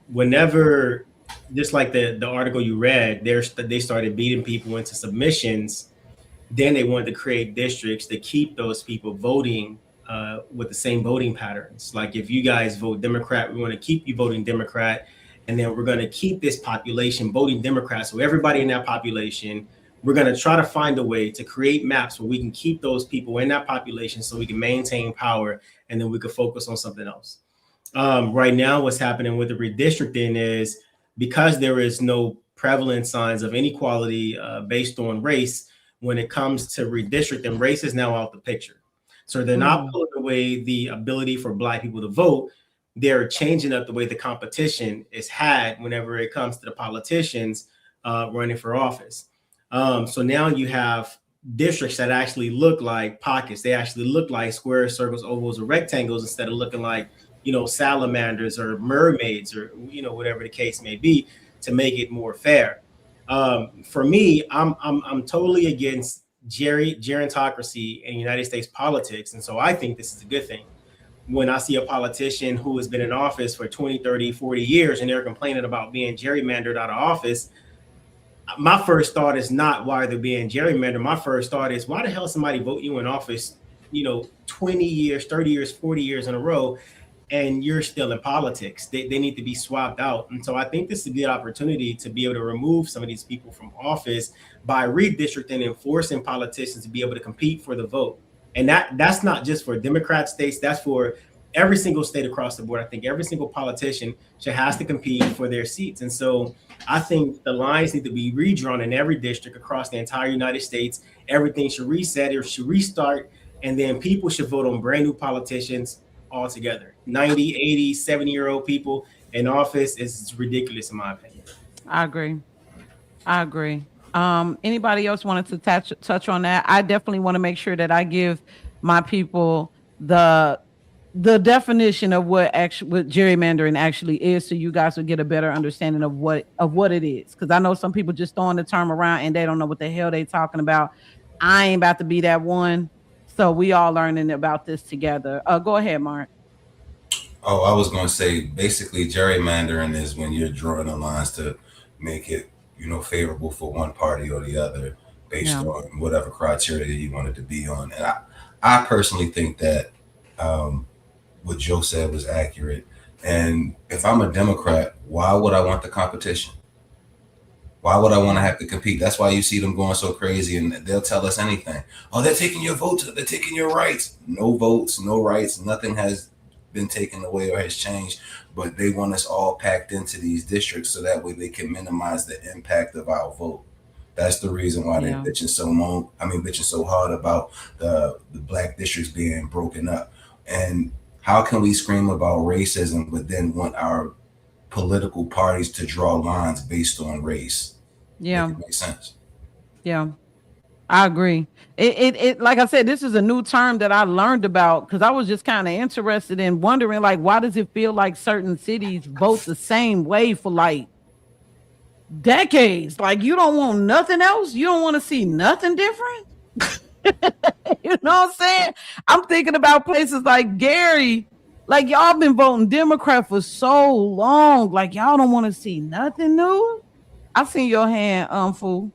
Whenever, just like the article you read, they started beating people into submissions, then they wanted to create districts to keep those people voting with the same voting patterns. Like, if you guys vote Democrat, we want to keep you voting Democrat, and then we're going to keep this population voting Democrat. So everybody in that population we're going to try to find a way to create maps where we can keep those people in that population so we can maintain power, and then we can focus on something else. Right now, what's happening with the redistricting is because there is no prevalent signs of inequality based on race, when it comes to redistricting, race is now out the picture. So they're not pulling away the ability for Black people to vote. They're changing up the way the competition is had whenever it comes to the politicians running for office. So now you have districts that actually look like pockets. They actually look like squares, circles, ovals, or rectangles instead of looking like, salamanders or mermaids or, whatever the case may be, to make it more fair. For me, I'm totally against gerontocracy in United States politics. And so I think this is a good thing. When I see a politician who has been in office for 20, 30, 40 years and they're complaining about being gerrymandered out of office, my first thought is not why they're being gerrymandered. My first thought is, why the hell somebody vote you in office, 20 years, 30 years, 40 years in a row, and you're still in politics? They need to be swapped out. And so I think this is a good opportunity to be able to remove some of these people from office by redistricting and forcing politicians to be able to compete for the vote. And that's not just for Democrat states, that's for every single state across the board. I think every single politician has to compete for their seats. And so I think the lines need to be redrawn in every district across the entire United States. Everything should reset or should restart. And then people should vote on brand new politicians altogether. 90, 80, 70-year-old people in office is ridiculous in my opinion. I agree. Anybody else wanted to touch on that? I definitely want to make sure that I give my people the definition of what gerrymandering actually is, so you guys will get a better understanding of what it is. Because I know some people just throwing the term around and they don't know what the hell they talking about. I ain't about to be that one. So we all learning about this together. Go ahead, Mark. Oh, I was going to say, basically, gerrymandering is when you're drawing the lines to make it, favorable for one party or the other based on whatever criteria you want it to be on. And I personally think that what Joe said was accurate. And if I'm a Democrat, why would I want the competition? Why would I want to have to compete? That's why you see them going so crazy, and they'll tell us anything. Oh, they're taking your votes. They're taking your rights. No votes, no rights. Nothing has been taken away or has changed, but they want us all packed into these districts so that way they can minimize the impact of our vote. That's the reason why they're bitching so hard about the Black districts being broken up. And how can we scream about racism but then want our political parties to draw lines based on race? Yeah, it makes sense. Yeah, I agree. It like I said, this is a new term that I learned about because I was just kind of interested in wondering, like, why does it feel like certain cities vote the same way for like decades? Like, you don't want nothing else. You don't want to see nothing different. You know what I'm saying? I'm thinking about places like Gary. Like, y'all been voting Democrat for so long. Like, y'all don't want to see nothing new. I seen your hand, fool.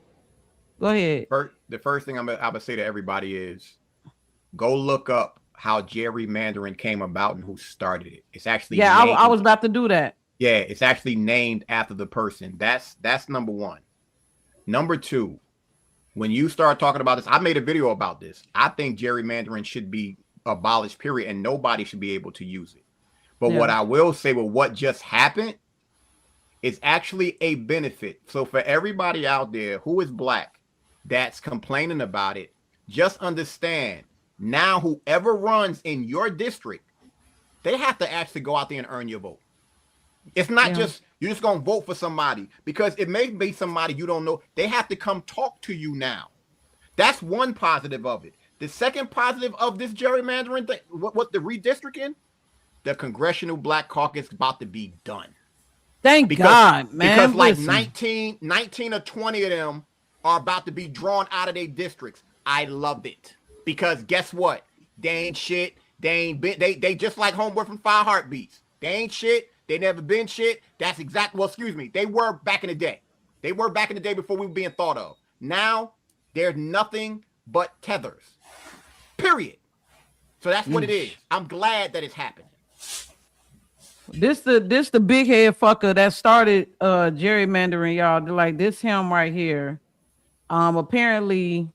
Go ahead. The first thing I'm gonna say to everybody is, go look up how gerrymandering came about and who started it. It's actually I was about to do that. Yeah, it's actually named after the person. That's number one. Number two, when you start talking about this, I made a video about this. I think gerrymandering should be abolished, period, and nobody should be able to use it. But what I will say with what just happened, it's actually a benefit. So for everybody out there who is Black that's complaining about it, just understand now whoever runs in your district, they have to actually go out there and earn your vote. It's not just you're just gonna vote for somebody because it may be somebody you don't know. They have to come talk to you now. That's one positive of it. The second positive of this gerrymandering thing, what the redistricting, the Congressional Black Caucus is about to be done. Thank God, man. Because like 19 or 20 of them are about to be drawn out of their districts. I love it. Because guess what? They ain't shit. They ain't been, they just like Homeboy from 5 Heartbeats. They ain't shit. They never been shit. That's exactly, well, excuse me. They were back in the day. They were back in the day before we were being thought of. Now, there's nothing but tethers. Period. So that's what it is. I'm glad that it's happening. This the big head fucker that started gerrymandering, y'all. Like this him right here. Apparently,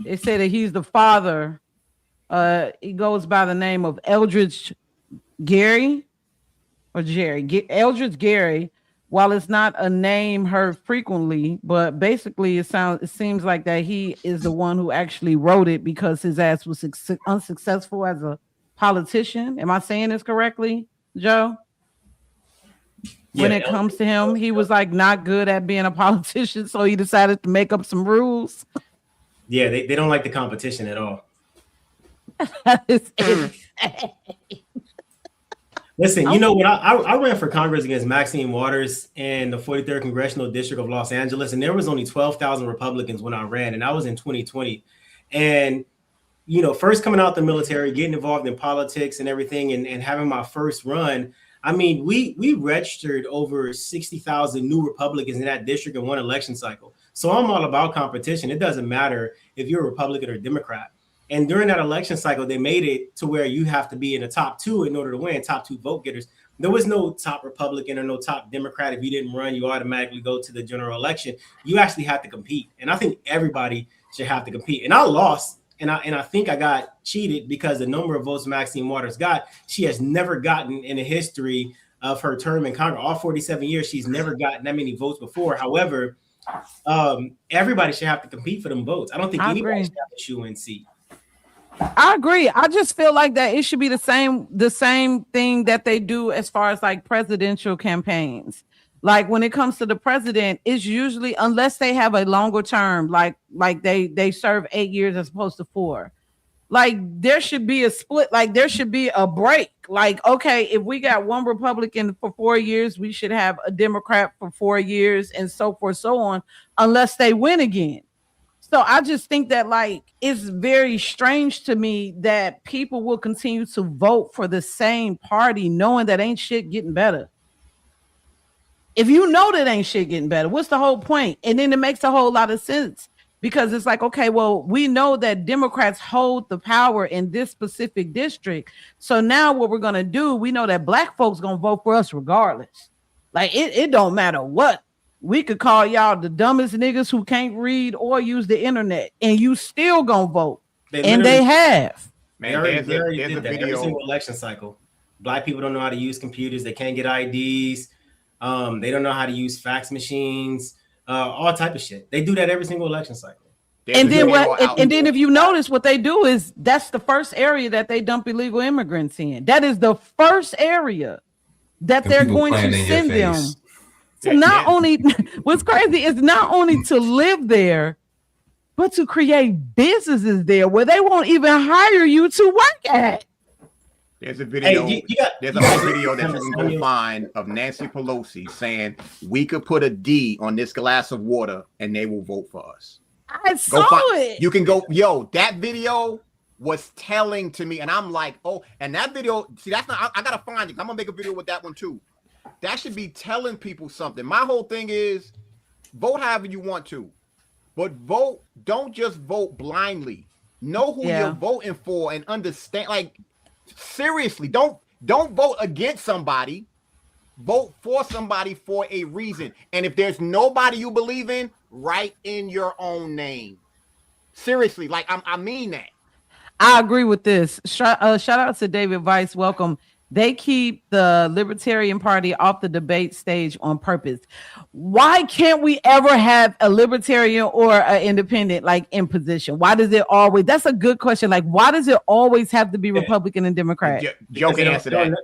they say that he's the father. He goes by the name of Eldridge Gary or Jerry. Eldridge Gary. While it's not a name heard frequently, but basically it seems like that he is the one who actually wrote it because his ass was unsuccessful as a politician. Am I saying this correctly, Joe? When it comes to him, he was like not good at being a politician, so he decided to make up some rules. Yeah, they don't like the competition at all. That is Listen, you know what? I ran for Congress against Maxine Waters in the 43rd Congressional District of Los Angeles, and there was only 12,000 Republicans when I ran, and I was in 2020. And, you know, first coming out the military, getting involved in politics and everything, and having my first run, I mean, we registered over 60,000 new Republicans in that district in one election cycle. So I'm all about competition. It doesn't matter if you're a Republican or Democrat. And during that election cycle, they made it to where you have to be in the top two in order to win, top two vote getters. There was no top Republican or no top Democrat. If you didn't run, you automatically go to the general election. You actually have to compete. And I think everybody should have to compete. And I lost. And I think I got cheated because the number of votes Maxine Waters got, she has never gotten in the history of her term in Congress. All 47 years, she's never gotten that many votes before. However, everybody should have to compete for them votes. I don't think anybody should have to shoe and see. I agree. I just feel like that it should be the same thing that they do as far as like presidential campaigns. Like when it comes to the president, it's usually, unless they have a longer term, like they serve 8 years as opposed to 4. Like there should be a split, like there should be a break. Like, okay, if we got one Republican for 4 years, we should have a Democrat for 4 years and so forth, so on, unless they win again. So I just think that like it's very strange to me that people will continue to vote for the same party knowing that ain't shit getting better. If you know that ain't shit getting better, what's the whole point? And then it makes a whole lot of sense because it's like, okay, well, we know that Democrats hold the power in this specific district. So now what we're going to do, we know that black folks going to vote for us regardless. Like it don't matter what. We could call y'all the dumbest niggas who can't read or use the internet, and you still gonna vote. And they have. Man, there's a video. Every single election cycle. Black people don't know how to use computers. They can't get IDs. They don't know how to use fax machines. All type of shit. They do that every single election cycle. And then what? And then if you notice, what they do is that's the first area that they dump illegal immigrants in. That is the first area that they're going to send them. So not only, what's crazy is not only to live there, but to create businesses there where they won't even hire you to work at. There's a video. There's a video that you can go find of Nancy Pelosi saying we could put a D on this glass of water and they will vote for us. I saw it. You can go, yo, that video was telling to me, and I'm like, oh, and that video, see, that's not, I gotta find it. I'm gonna make a video with that one too. That should be telling people something. My whole thing is vote however you want to, but vote, don't just vote blindly. Know who you're voting for and understand. Like, seriously, don't vote against somebody. Vote for somebody for a reason. And if there's nobody you believe in, write in your own name. Seriously, like I mean that. I agree with this. Shout out to David Weiss. Welcome. They keep the Libertarian Party off the debate stage on purpose. Why can't we ever have a Libertarian or an Independent like in position? Why does it always? That's a good question. Like, why does it always have to be Republican and Democrat? Joe can answer that.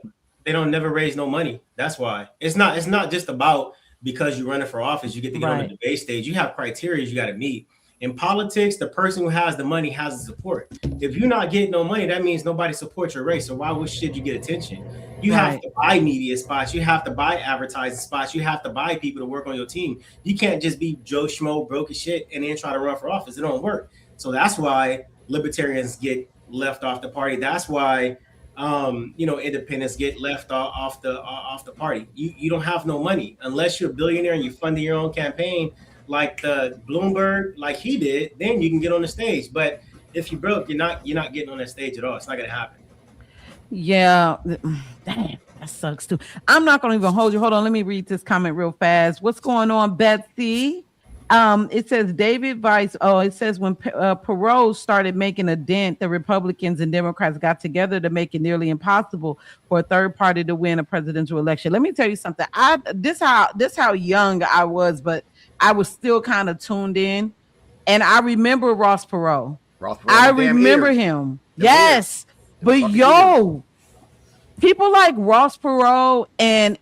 They don't never raise no money. That's why. It's not just about because you're running for office, you get to get on the debate stage. You have criteria you got to meet. In politics, the person who has the money has the support. If you're not getting no money, that means nobody supports your race. So why should you get attention? You have to buy media spots. You have to buy advertising spots. You have to buy people to work on your team. You can't just be Joe Schmo, broke as shit, and then try to run for office. It don't work. So that's why libertarians get left off the party. That's why independents get left off the party. You don't have no money unless you're a billionaire and you're funding your own campaign. Like the Bloomberg, like he did, then you can get on the stage. But if you broke, you're not getting on that stage at all. It's not gonna happen. Yeah, damn, that sucks too. I'm not gonna even hold you. Hold on, let me read this comment real fast. What's going on, Betsy? It says David Vice. Oh, it says when Perot started making a dent, the Republicans and Democrats got together to make it nearly impossible for a third party to win a presidential election. Let me tell you something. This how young I was, but I was still kind of tuned in, and I remember Ross Perot. Ross Perot, I them damn remember ears. him. Them Yes, ears. but Them fucking yo, ears. people like Ross Perot and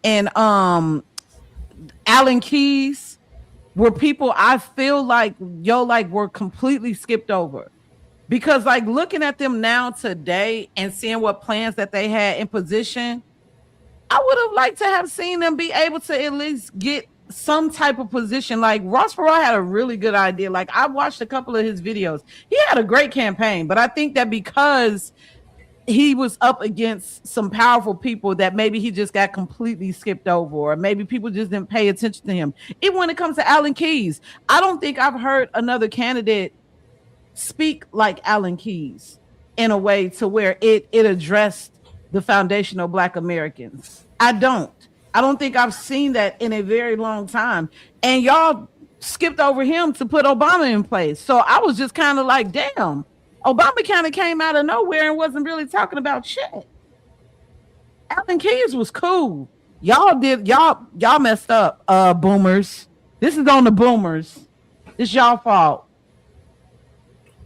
Alan Keyes were people I feel like were completely skipped over. Because like looking at them now today and seeing what plans that they had in position, I would have liked to have seen them be able to at least get some type of position. Like Ross Perot had a really good idea. Like I watched a couple of his videos. He had a great campaign, but I think that because he was up against some powerful people that maybe he just got completely skipped over, or maybe people just didn't pay attention to him. Even when it comes to Alan Keyes, I don't think I've heard another candidate speak like Alan Keyes in a way to where it addressed the foundational Black Americans. I don't think I've seen that in a very long time. And y'all skipped over him to put Obama in place. So I was just kind of like, damn, Obama kind of came out of nowhere and wasn't really talking about shit. Alan Keyes was cool. Y'all messed up, boomers. This is on the boomers. It's y'all fault.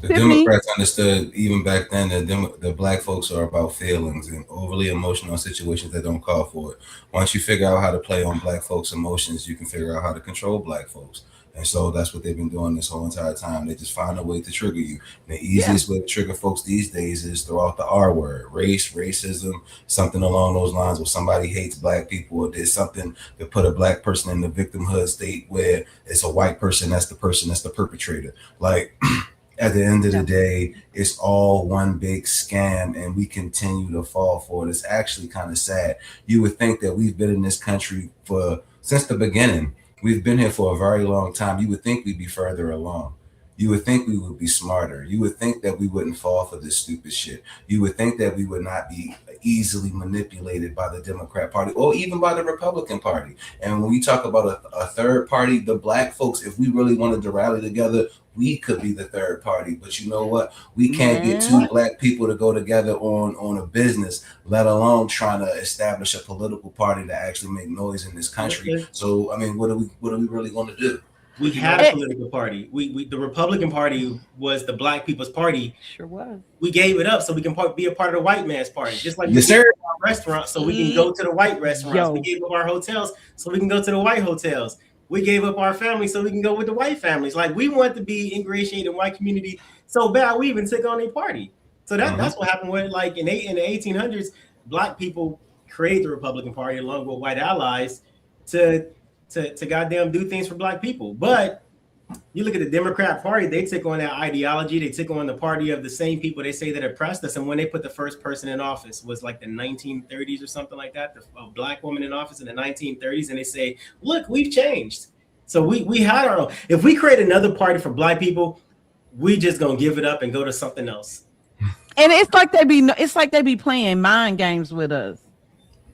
The Tiffany? Democrats understood even back then that the black folks are about feelings and overly emotional situations that don't call for it. Once you figure out how to play on black folks' emotions, you can figure out how to control black folks. And so that's what they've been doing this whole entire time. They just find a way to trigger you. And the easiest way to trigger folks these days is throw out the R word, race, racism, something along those lines, where somebody hates black people or did something to put a black person in the victimhood state where it's a white person that's the perpetrator. Like, at the end of the day, it's all one big scam, and we continue to fall for it. It's actually kind of sad. You would think that we've been in this country since the beginning. We've been here for a very long time. You would think we'd be further along. You would think we would be smarter. You would think that we wouldn't fall for this stupid shit. You would think that we would not be easily manipulated by the Democrat Party or even by the Republican Party. And when we talk about a third party, the black folks, if we really wanted to rally together, we could be the third party. But you know what? We can't get two black people to go together on a business, let alone trying to establish a political party to actually make noise in this country. So, I mean, what are we really going to do? We had a political party. The Republican Party was the black people's party. Sure was. We gave it up so we can be a part of the white man's party. Just like yes, we gave up our restaurants so we can go to the white restaurants. Yo. We gave up our hotels so we can go to the white hotels. We gave up our family so we can go with the white families. Like, we want to be ingratiated in the white community so bad we even took on a party. So that's what happened with, like, in the 1800s, black people created the Republican Party along with white allies to goddamn do things for black people. But you look at the Democrat Party, they took on that ideology. They took on the party of the same people they say that oppressed us. And when they put the first person in office was like the 1930s or something like that, a black woman in office in the 1930s, and they say, look, we've changed. So we had our own. If we create another party for black people, we just gonna give it up and go to something else. And it's like they be playing mind games with us.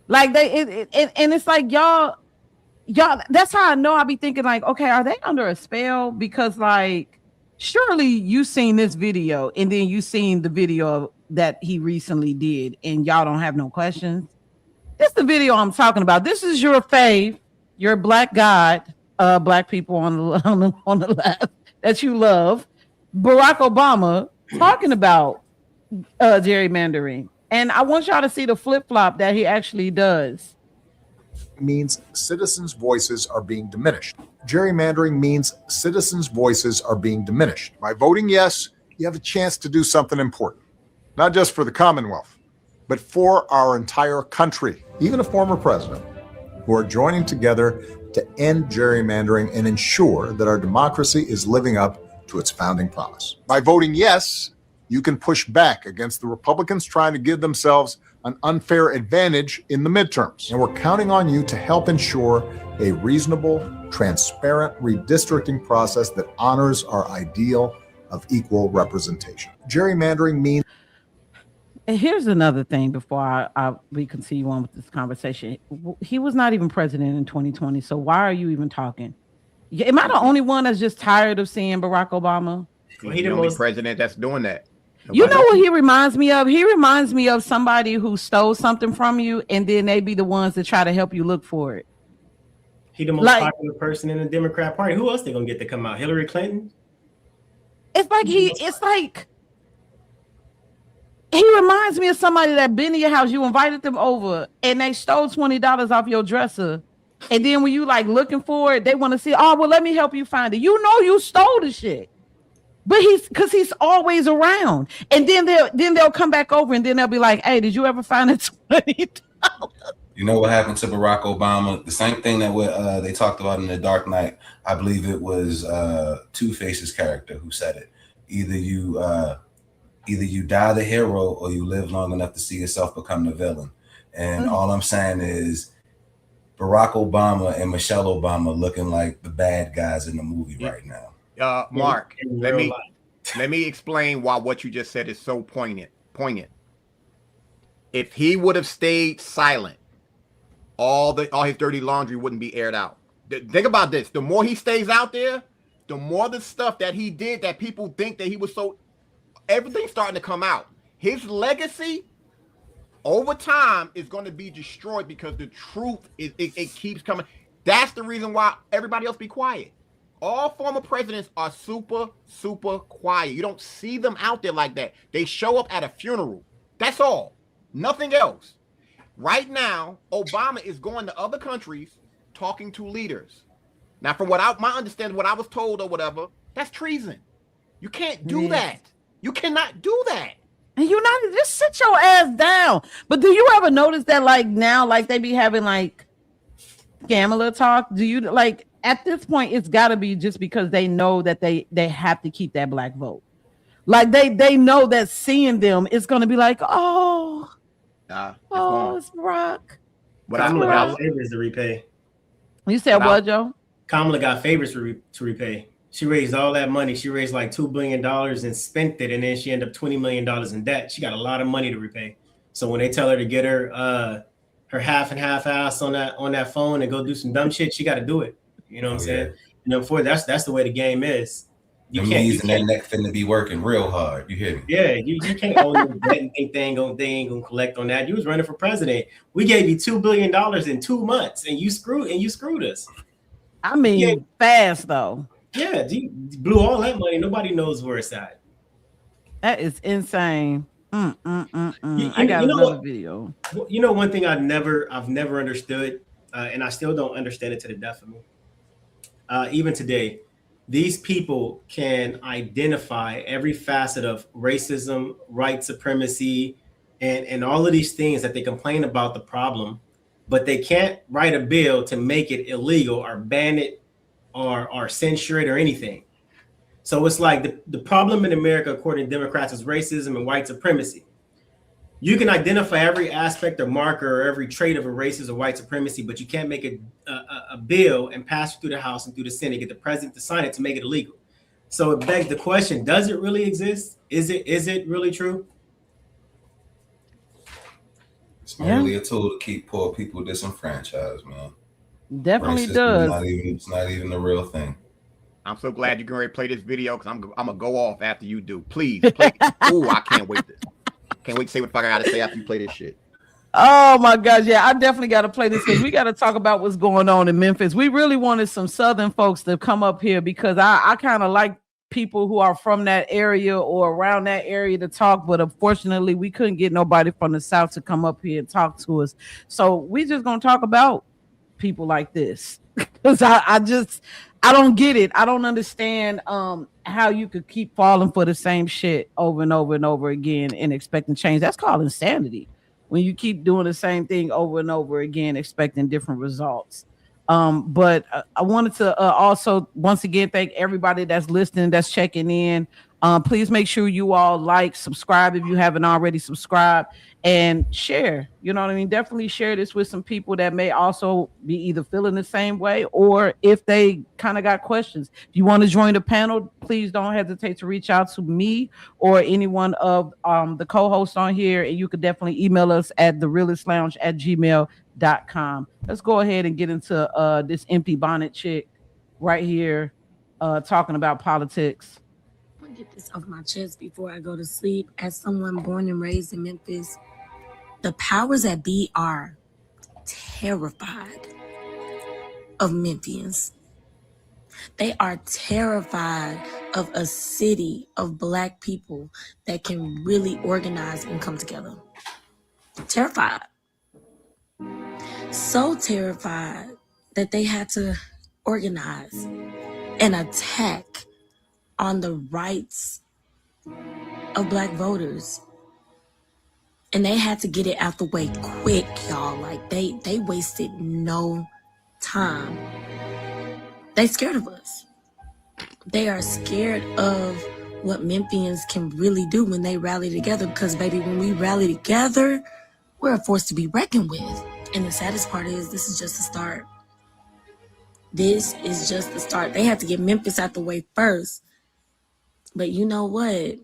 Like and it's like y'all, that's how I know. I be thinking like, okay, are they under a spell? Because like, surely you seen this video and then you seen the video that he recently did, and y'all don't have no questions. This is the video I'm talking about. This is your fave, your black god, black people on the left that you love, Barack Obama talking about gerrymandering, and I want y'all to see the flip flop that he actually does. Means citizens' voices are being diminished. Gerrymandering means citizens' voices are being diminished. By voting yes, you have a chance to do something important, not just for the Commonwealth, but for our entire country. Even a former president, who are joining together to end gerrymandering and ensure that our democracy is living up to its founding promise. By voting yes, you can push back against the Republicans trying to give themselves an unfair advantage in the midterms. And we're counting on you to help ensure a reasonable, transparent redistricting process that honors our ideal of equal representation. Gerrymandering means... And here's another thing before we continue on with this conversation. He was not even president in 2020, so why are you even talking? Yeah, am I the only one that's just tired of seeing Barack Obama? He's the only president that's doing that. You know what he reminds me of? He reminds me of somebody who stole something from you, and then they be the ones that try to help you look for it. He the most popular person in the Democrat Party. Who else they gonna get to come out? Hillary Clinton? It's like he reminds me of somebody that been to your house. You invited them over, and they stole $20 off your dresser. And then when you like looking for it, they want to see, oh, well, let me help you find it. You know you stole the shit. But he's always around. And then they'll come back over and then they'll be like, hey, did you ever find it $20? You know what happened to Barack Obama? The same thing that they talked about in The Dark Knight. I believe it was Two-Face's character who said it. Either you die the hero or you live long enough to see yourself become the villain. And all I'm saying is Barack Obama and Michelle Obama looking like the bad guys in the movie right now. Mark, let me explain why what you just said is so poignant. If he would have stayed silent, all his dirty laundry wouldn't be aired out. Think about this. The more he stays out there, the more the stuff that he did that people think that he was so, everything's starting to come out. His legacy over time is going to be destroyed because the truth it keeps coming. That's the reason why everybody else be quiet. All former presidents are super, super quiet. You don't see them out there like that. They show up at a funeral. That's all. Nothing else. Right now, Obama is going to other countries talking to leaders. Now, from my understanding, what I was told or whatever, that's treason. You can't do that. You cannot do that. And you not just sit your ass down. But do you ever notice that like now, like they be having like scammer talk? Do you like at this point it's gotta be just because they know that they have to keep that black vote. Like they know that seeing them is gonna be like, it's Barack. But Kamala got favors to repay. You said what, Joe? Kamala got favors to repay. She raised all that money. She raised like $2 billion and spent it, and then she ended up $20 million in debt. She got a lot of money to repay. So when they tell her to get her half and half ass on that phone and go do some dumb shit, she got to do it. You know what I'm saying? You know, that's the way the game is. You can't. That neck finna be working real hard. You hear me? Yeah, you can't own your debt and think they ain't gonna collect on that. You was running for president. We gave you $2 billion in 2 months, and you screwed us. I mean, fast though. Yeah, you blew all that money. Nobody knows where it's at. That is insane. I got another video. You know, one thing I've never understood, and I still don't understand it to the death of me. Even today, these people can identify every facet of racism, white supremacy, and all of these things that they complain about the problem, but they can't write a bill to make it illegal or ban it or censure it or anything. So it's like the problem in America, according to Democrats, is racism and white supremacy. You can identify every aspect or marker or every trait of a racist or white supremacy, but you can't make a bill and pass it through the House and through the Senate, get the president to sign it to make it illegal. So it begs the question, does it really exist? Is it really true? It's merely a tool to keep poor people disenfranchised, man. Definitely does. It's not even the real thing. I'm so glad you can already play this video because I'm gonna go off after you do. Please play. Ooh, I can't wait to say what the fuck I gotta say after you play this shit. Oh my gosh, yeah, I definitely got to play this because we got to talk about what's going on in Memphis. We really wanted some Southern folks to come up here because I kind of like people who are from that area or around that area to talk, but unfortunately we couldn't get nobody from the South to come up here and talk to us. So we just gonna talk about people like this because I don't get it. I don't understand how you could keep falling for the same shit over and over and over again and expecting change. That's called insanity. When you keep doing the same thing over and over again, expecting different results. But I wanted to also once again thank everybody that's listening, that's checking in. Please make sure you all like, subscribe if you haven't already subscribed, and share. You know what I mean? Definitely share this with some people that may also be either feeling the same way or if they kind of got questions. If you want to join the panel, please don't hesitate to reach out to me or any one of the co-hosts on here, and you could definitely email us at therealistlounge@gmail.com. Let's go ahead and get into this empty bonnet chick right here talking about politics. I want to get this off my chest before I go to sleep. As someone born and raised in Memphis, the powers that be are terrified of Memphians. They are terrified of a city of Black people that can really organize and come together. Terrified. So terrified that they had to organize and attack on the rights of Black voters. And they had to get it out the way quick, y'all. Like, they wasted no time. They scared of us. They are scared of what Memphians can really do when they rally together. Because, baby, when we rally together, we're a force to be reckoned with. And the saddest part is, this is just the start. This is just the start. They had to get Memphis out the way first. But you know what?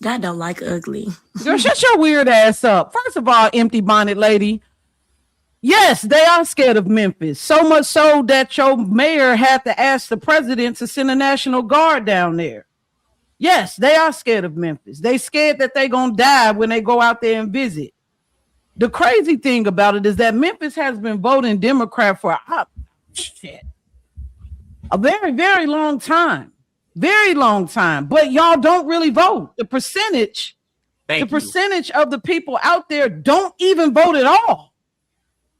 God don't like ugly. Girl, shut your weird ass up. First of all, empty bonnet lady. Yes, they are scared of Memphis. So much so that your mayor had to ask the president to send a National Guard down there. Yes, they are scared of Memphis. They scared that they're going to die when they go out there and visit. The crazy thing about it is that Memphis has been voting Democrat for a very, very long time. Very long time. But y'all don't really vote. The percentage of the people out there don't even vote at all.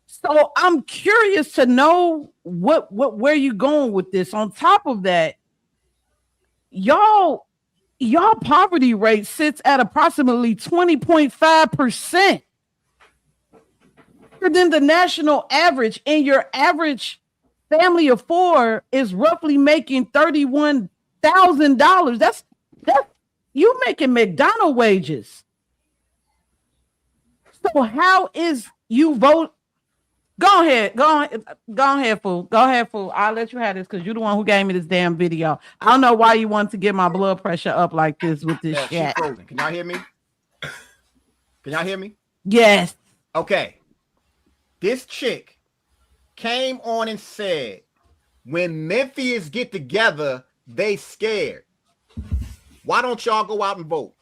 So I'm curious to know where you going with this. On top of that, y'all poverty rate sits at approximately 20.5% than the national average, and your average family of four is roughly making $31,000. That's you making McDonald's wages. So how is you vote? Go ahead, fool. Go ahead, fool. I'll let you have this because you're the one who gave me this damn video. I don't know why you want to get my blood pressure up like this with this shit. Can y'all hear me? Can y'all hear me? Yes. Okay. This chick came on and said, when Memphians get together, they scared. Why don't y'all go out and vote?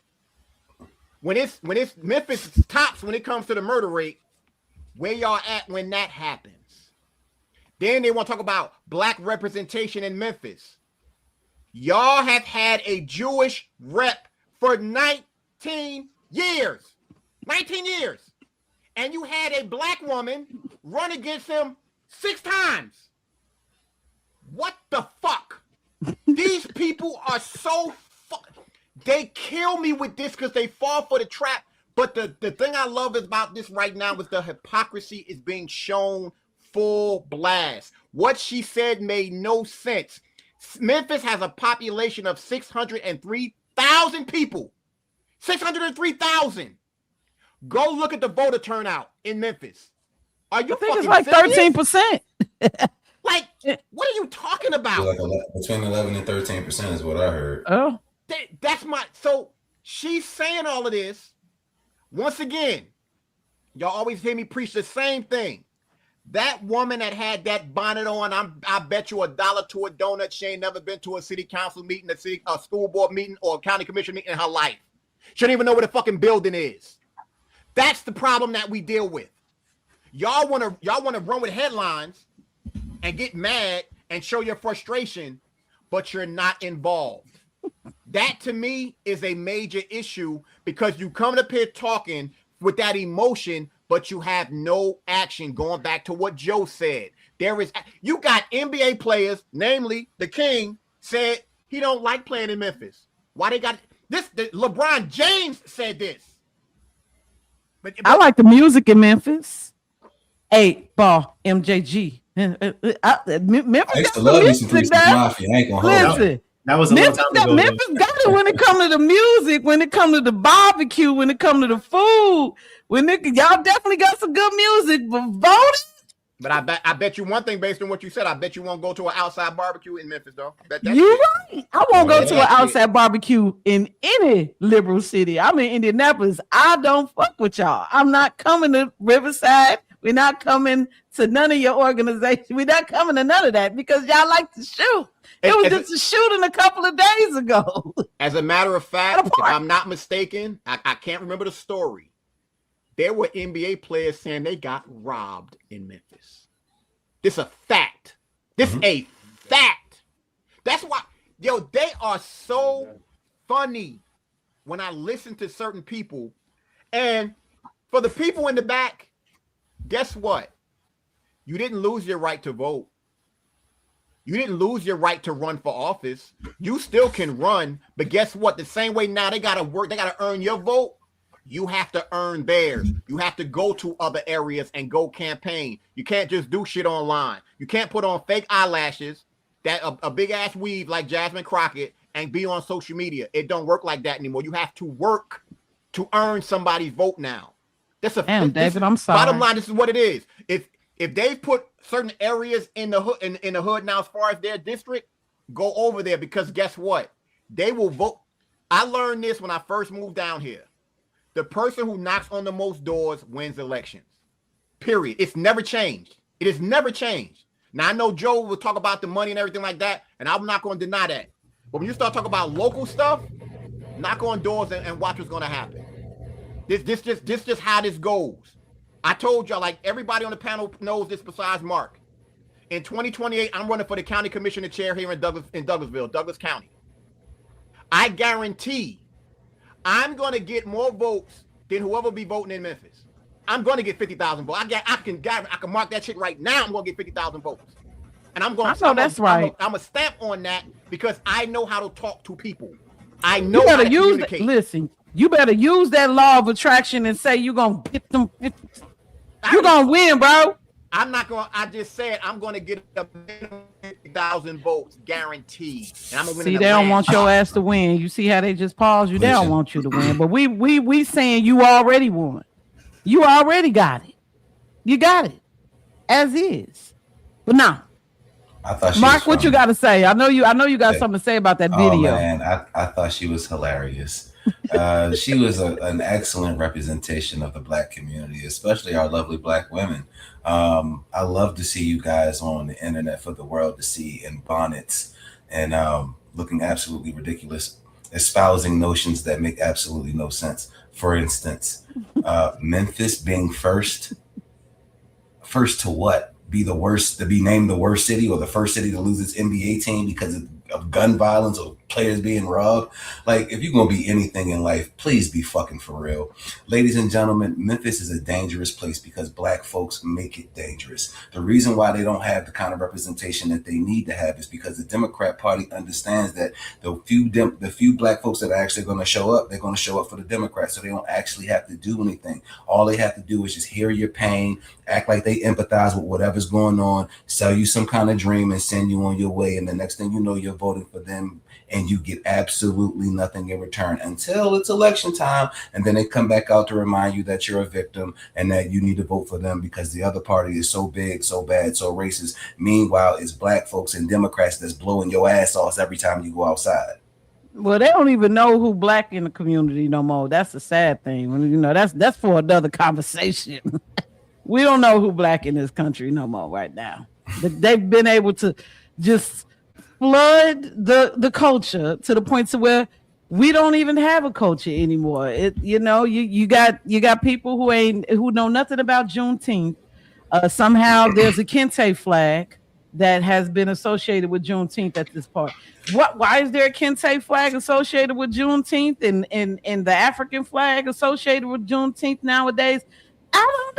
When it's Memphis tops when it comes to the murder rate, where y'all at when that happens? Then they want to talk about Black representation in Memphis. Y'all have had a Jewish rep for 19 years. 19 years. And you had a Black woman run against him 6 times. What the fuck? These people are so they kill me with this because they fall for the trap. But the thing I love about this right now is the hypocrisy is being shown full blast. What she said made no sense. Memphis has a population of 603,000 people. 603,000. Go look at the voter turnout in Memphis. Are you? I think it's like 13%. Like, what are you talking about? Like between 11 and 13% is what I heard. Oh, that's my. So she's saying all of this. Once again, y'all always hear me preach the same thing. That woman that had that bonnet on, I bet you $1 to a donut. She ain't never been to a city council meeting, a school board meeting, or a county commission meeting in her life. She don't even know where the fucking building is. That's the problem that we deal with. Y'all wanna run with headlines and get mad and show your frustration, but you're not involved. That to me is a major issue because you come up here talking with that emotion, but you have no action. Going back to what Joe said, you got NBA players, namely the King, said he don't like playing in Memphis. Why they got this? LeBron James said this. But I like the music in Memphis. 8 Ball MJG. Memphis I used to love me some Priest Mafia. I ain't gonna hold Listen, that was a long time ago. Memphis got it when it comes to the music, when it comes to the barbecue, when it comes to the food. Y'all definitely got some good music, but voting. But I bet you one thing based on what you said. I bet you won't go to an outside barbecue in Memphis, though. You're right. I won't go to an outside barbecue in any liberal city. I'm in Indianapolis. I don't fuck with y'all. I'm not coming to Riverside We're not coming to none of your organizations. We're not coming to none of that because y'all like to shoot. It was just a shooting a couple of days ago. As a matter of fact, if I'm not mistaken, I can't remember the story. There were NBA players saying they got robbed in Memphis. This is a fact. This is a fact. That's why, they are so funny when I listen to certain people. And for the people in the back, guess what? You didn't lose your right to vote. You didn't lose your right to run for office. You still can run, but guess what? The same way now they got to work, they got to earn your vote. You have to earn theirs. You have to go to other areas and go campaign. You can't just do shit online. You can't put on fake eyelashes, that a big ass weave like Jasmine Crockett, and be on social media. It don't work like that anymore. You have to work to earn somebody's vote now. That's a David, I'm sorry. Bottom line, this is what it is. If they put certain areas in the hood in the hood now as far as their district, go over there because guess what? They will vote. I learned this when I first moved down here. The person who knocks on the most doors wins elections. Period. It's never changed. It has never changed. Now I know Joe will talk about the money and everything like that, and I'm not going to deny that. But when you start talking about local stuff, knock on doors and watch what's going to happen. This just how this goes. I told y'all, like everybody on the panel knows this besides Mark. In 2028, I'm running for the county commissioner chair here in Douglasville, Douglas County. I guarantee I'm going to get more votes than whoever be voting in Memphis. I'm going to get 50,000 votes. I can mark that shit right now. I'm going to get 50,000 votes. And I'm going to I'm a stamp on that because I know how to talk to people. I know how to communicate. Listen, you better use that law of attraction and say you're going to get them. You're going to win, bro. I'm not going to, I just said I'm going to get 50,000 votes guaranteed. And I'm going to win. See, they don't want your ass to win. You see how they just paused you? They don't want you to win. But we saying you already won. You already got it. You got it. As is. But now, Mark, what you got to say? I know you got something to say about that video. Oh, man, I thought she was hilarious. She was an excellent representation of the Black community, especially our lovely Black women. I love to see you guys on the internet for the world to see in bonnets and looking absolutely ridiculous, espousing notions that make absolutely no sense. For instance, Memphis being first to what? Be the worst, to be named the worst city or the first city to lose its NBA team because of gun violence or players being robbed. Like, if you're going to be anything in life, please be fucking for real. Ladies and gentlemen, Memphis is a dangerous place because Black folks make it dangerous. The reason why they don't have the kind of representation that they need to have is because the Democrat Party understands that the few Black folks that are actually going to show up, they're going to show up for the Democrats, so they don't actually have to do anything. All they have to do is just hear your pain, act like they empathize with whatever's going on, sell you some kind of dream and send you on your way. And the next thing you know, you're voting for them and you get absolutely nothing in return until it's election time. And then they come back out to remind you that you're a victim and that you need to vote for them because the other party is so big, so bad, so racist. Meanwhile, it's Black folks and Democrats that's blowing your ass off every time you go outside. Well, they don't even know who Black in the community no more. That's the sad thing. You know, that's for another conversation. We don't know who Black in this country no more right now. But they've been able to just flood the culture to the point to where we don't even have a culture anymore. You got people who know nothing about Juneteenth. Somehow there's a Kente flag that has been associated with Juneteenth at this part. Why is there a Kente flag associated with Juneteenth and the African flag associated with Juneteenth nowadays? I don't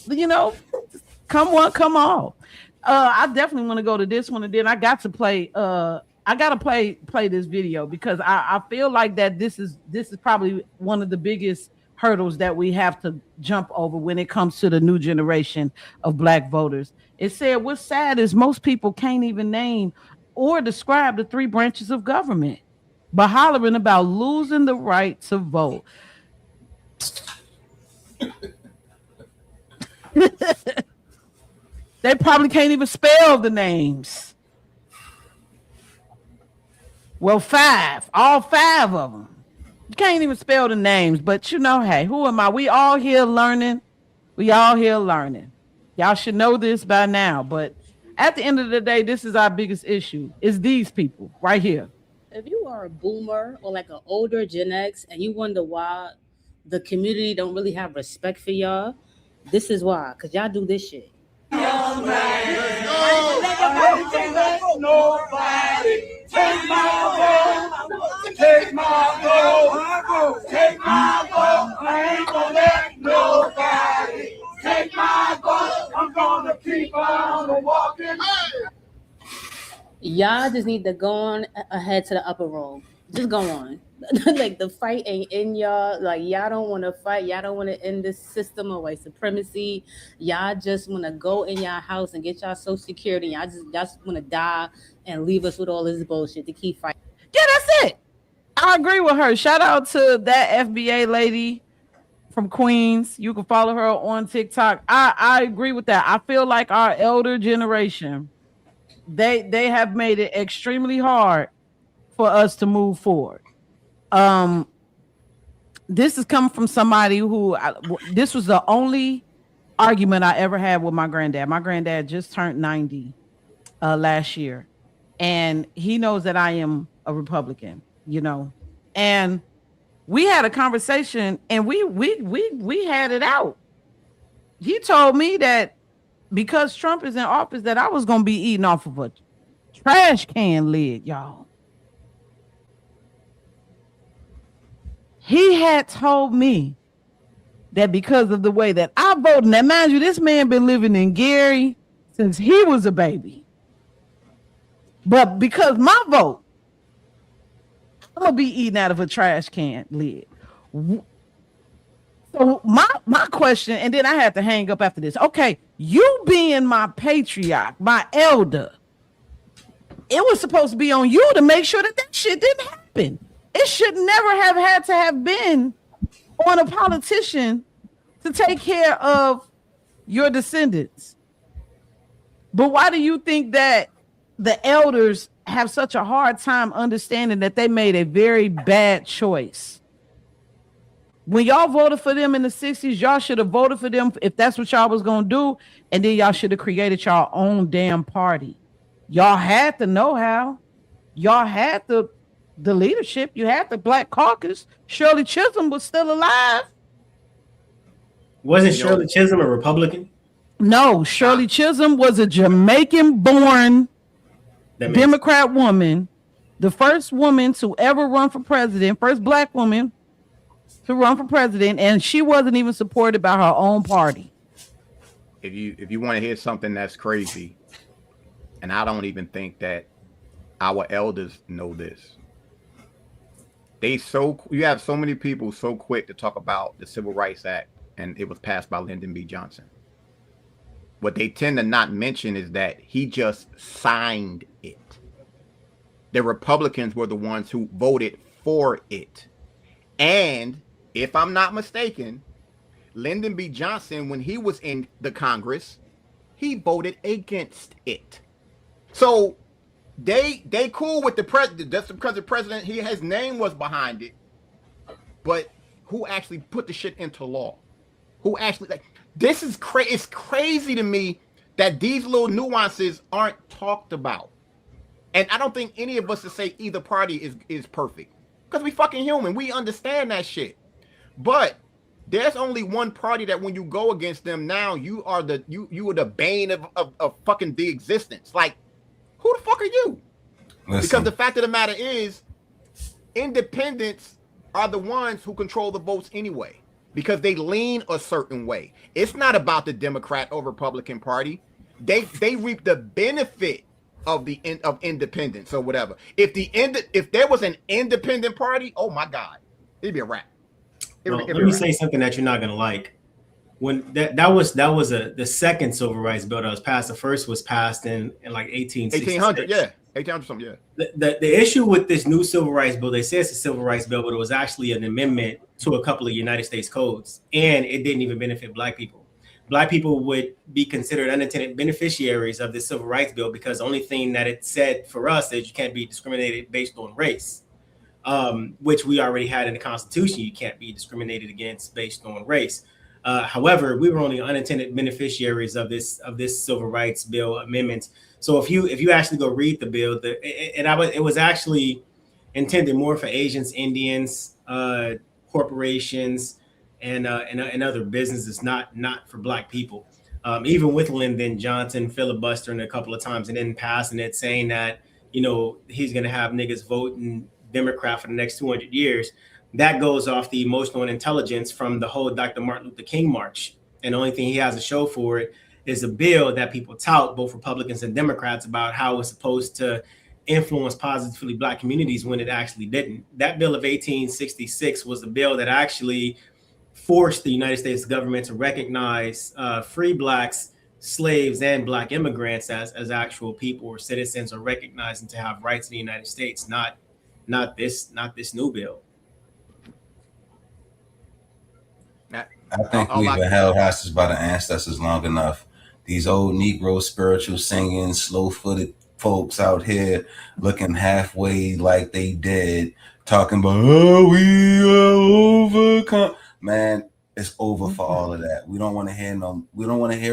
know. You know, come one, come all. I definitely want to go to this one, and then I got to play. I gotta play this video because I feel like that this is probably one of the biggest hurdles that we have to jump over when it comes to the new generation of Black voters. It said, what's sad is most people can't even name or describe the three branches of government, but hollering about losing the right to vote. They probably can't even spell the names. Well, all five of them. You can't even spell the names, but you know, hey, who am I? We all here learning. Y'all should know this by now, but at the end of the day, this is our biggest issue. Is these people right here. If you are a boomer or like an older Gen X and you wonder why the community don't really have respect for y'all, this is why. Because y'all do this shit. Nobody take my vote, take my vote, take my vote. I ain't gonna let nobody take my vote. I'm gonna keep on walking. Y'all just need to go on ahead to the upper room. Just go on. Like the fight ain't in y'all. Like y'all don't want to fight. Y'all don't want to end this system of white supremacy. Y'all just want to go in y'all house and get y'all social security. Y'all just want to die and leave us with all this bullshit to keep fighting. Yeah, that's it. I agree with her. Shout out to that FBA lady from Queens. You can follow her on TikTok. I agree with that. I feel like our elder generation, they have made it extremely hard for us to move forward. This is coming from somebody who this was the only argument I ever had with my granddad. My granddad just turned 90 last year, and he knows that I am a Republican, you know, and we had a conversation and we had it out. He told me that because Trump is in office, that I was going to be eating off of a trash can lid, y'all. He had told me that because of the way that I voted, now mind you, this man been living in Gary since he was a baby. But because my vote, I'm gonna be eating out of a trash can lid. So my question, and then I had to hang up after this. Okay, you being my patriarch, my elder, it was supposed to be on you to make sure that shit didn't happen. It should never have had to have been on a politician to take care of your descendants. But why do you think that the elders have such a hard time understanding that they made a very bad choice? When y'all voted for them in the 60s, y'all should have voted for them if that's what y'all was going to do. And then y'all should have created y'all own damn party. Y'all had the know-how. Y'all had the leadership. You had the Black Caucus. Shirley Chisholm was still alive. Wasn't Shirley Chisholm a Republican? No, Shirley Chisholm was a Jamaican-born Democrat woman, the first woman to ever run for president, first Black woman to run for president, and she wasn't even supported by her own party. If you want to hear something that's crazy, and I don't even think that our elders know this. You have so many people so quick to talk about the Civil Rights Act, and it was passed by Lyndon B. Johnson. What they tend to not mention is that he just signed it. The Republicans were the ones who voted for it. And if I'm not mistaken, Lyndon B. Johnson, when he was in the Congress, he voted against it. So they cool with the president. That's because the president, his name was behind it. But who actually put the shit into law? Who actually, like, this is it's crazy to me that these little nuances aren't talked about. And I don't think any of us to say either party is perfect, because we fucking human. We understand that shit. But there's only one party that when you go against them now, you are the bane of fucking the existence. Like, who the fuck are you? Listen. Because the fact of the matter is, independents are the ones who control the votes anyway, because they lean a certain way. It's not about the Democrat or Republican Party. They reap the benefit of independence or whatever. If there was an independent party, oh my God, it'd be a wrap. Let me say something that you're not gonna like. When that was the second civil rights bill that was passed. The first was passed in like 1800, yeah, 1800 something, yeah. The issue with this new civil rights bill, they say it's a civil rights bill, but it was actually an amendment to a couple of United States codes, and it didn't even benefit Black people. Black people would be considered unintended beneficiaries of this civil rights bill, because the only thing that it said for us is you can't be discriminated based on race, which we already had in the Constitution. You can't be discriminated against based on race. However, we were only unintended beneficiaries of this civil rights bill amendment. So if you actually go read the bill, it was actually intended more for Asians, Indians, corporations, and other businesses, not for Black people. Even with Lyndon Johnson filibustering a couple of times and then passing it, saying that he's going to have niggas voting Democrat for the next 200 years. That goes off the emotional intelligence from the whole Dr. Martin Luther King march. And the only thing he has to show for it is a bill that people tout, both Republicans and Democrats, about how it's supposed to influence positively Black communities when it actually didn't. That bill of 1866 was the bill that actually forced the United States government to recognize free Blacks, slaves, and Black immigrants as actual people or citizens, or recognized and to have rights in the United States, not this new bill. I think we've been held hostage by the ancestors long enough. These old Negro spiritual singing, slow-footed folks out here looking halfway like they dead, talking about, oh, we are overcome. Man, it's over for all of that. We don't want to hear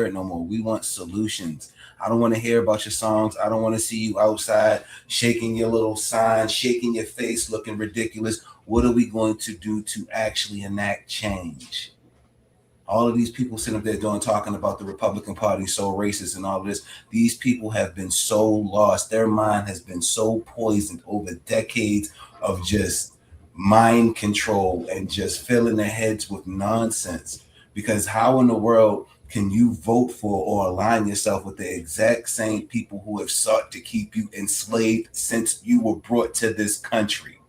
it no more. We want solutions. I don't want to hear about your songs. I don't want to see you outside shaking your little sign, shaking your face, looking ridiculous. What are we going to do to actually enact change? All of these people sitting up there talking about the Republican Party so racist and all of this. These people have been so lost. Their mind has been so poisoned over decades of just mind control and just filling their heads with nonsense. Because how in the world can you vote for or align yourself with the exact same people who have sought to keep you enslaved since you were brought to this country?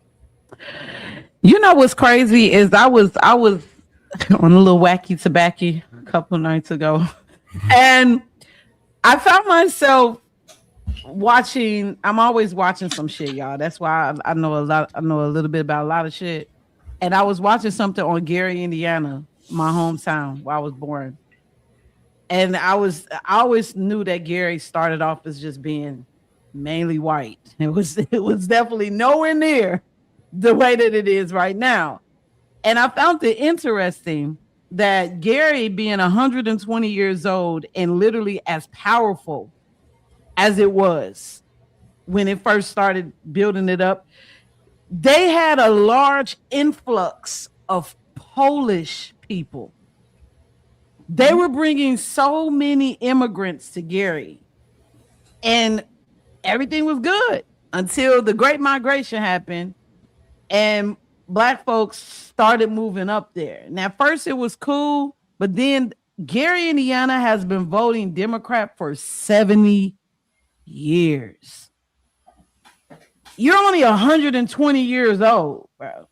You know what's crazy is I was on a little wacky tobacco a couple nights ago, and I found myself watching. I'm always watching some shit, y'all. That's why I know a lot. I know a little bit about a lot of shit. And I was watching something on Gary, Indiana, my hometown, where I was born. And I always knew that Gary started off as just being mainly white. It was definitely nowhere near the way that it is right now. And I found it interesting that Gary, being 120 years old and literally as powerful as it was when it first started building it up, they had a large influx of Polish people. They were bringing so many immigrants to Gary, and everything was good until the Great Migration happened and Black folks started moving up there. And at first it was cool, but then Gary, Indiana has been voting Democrat for 70 years. You're only 120 years old, bro.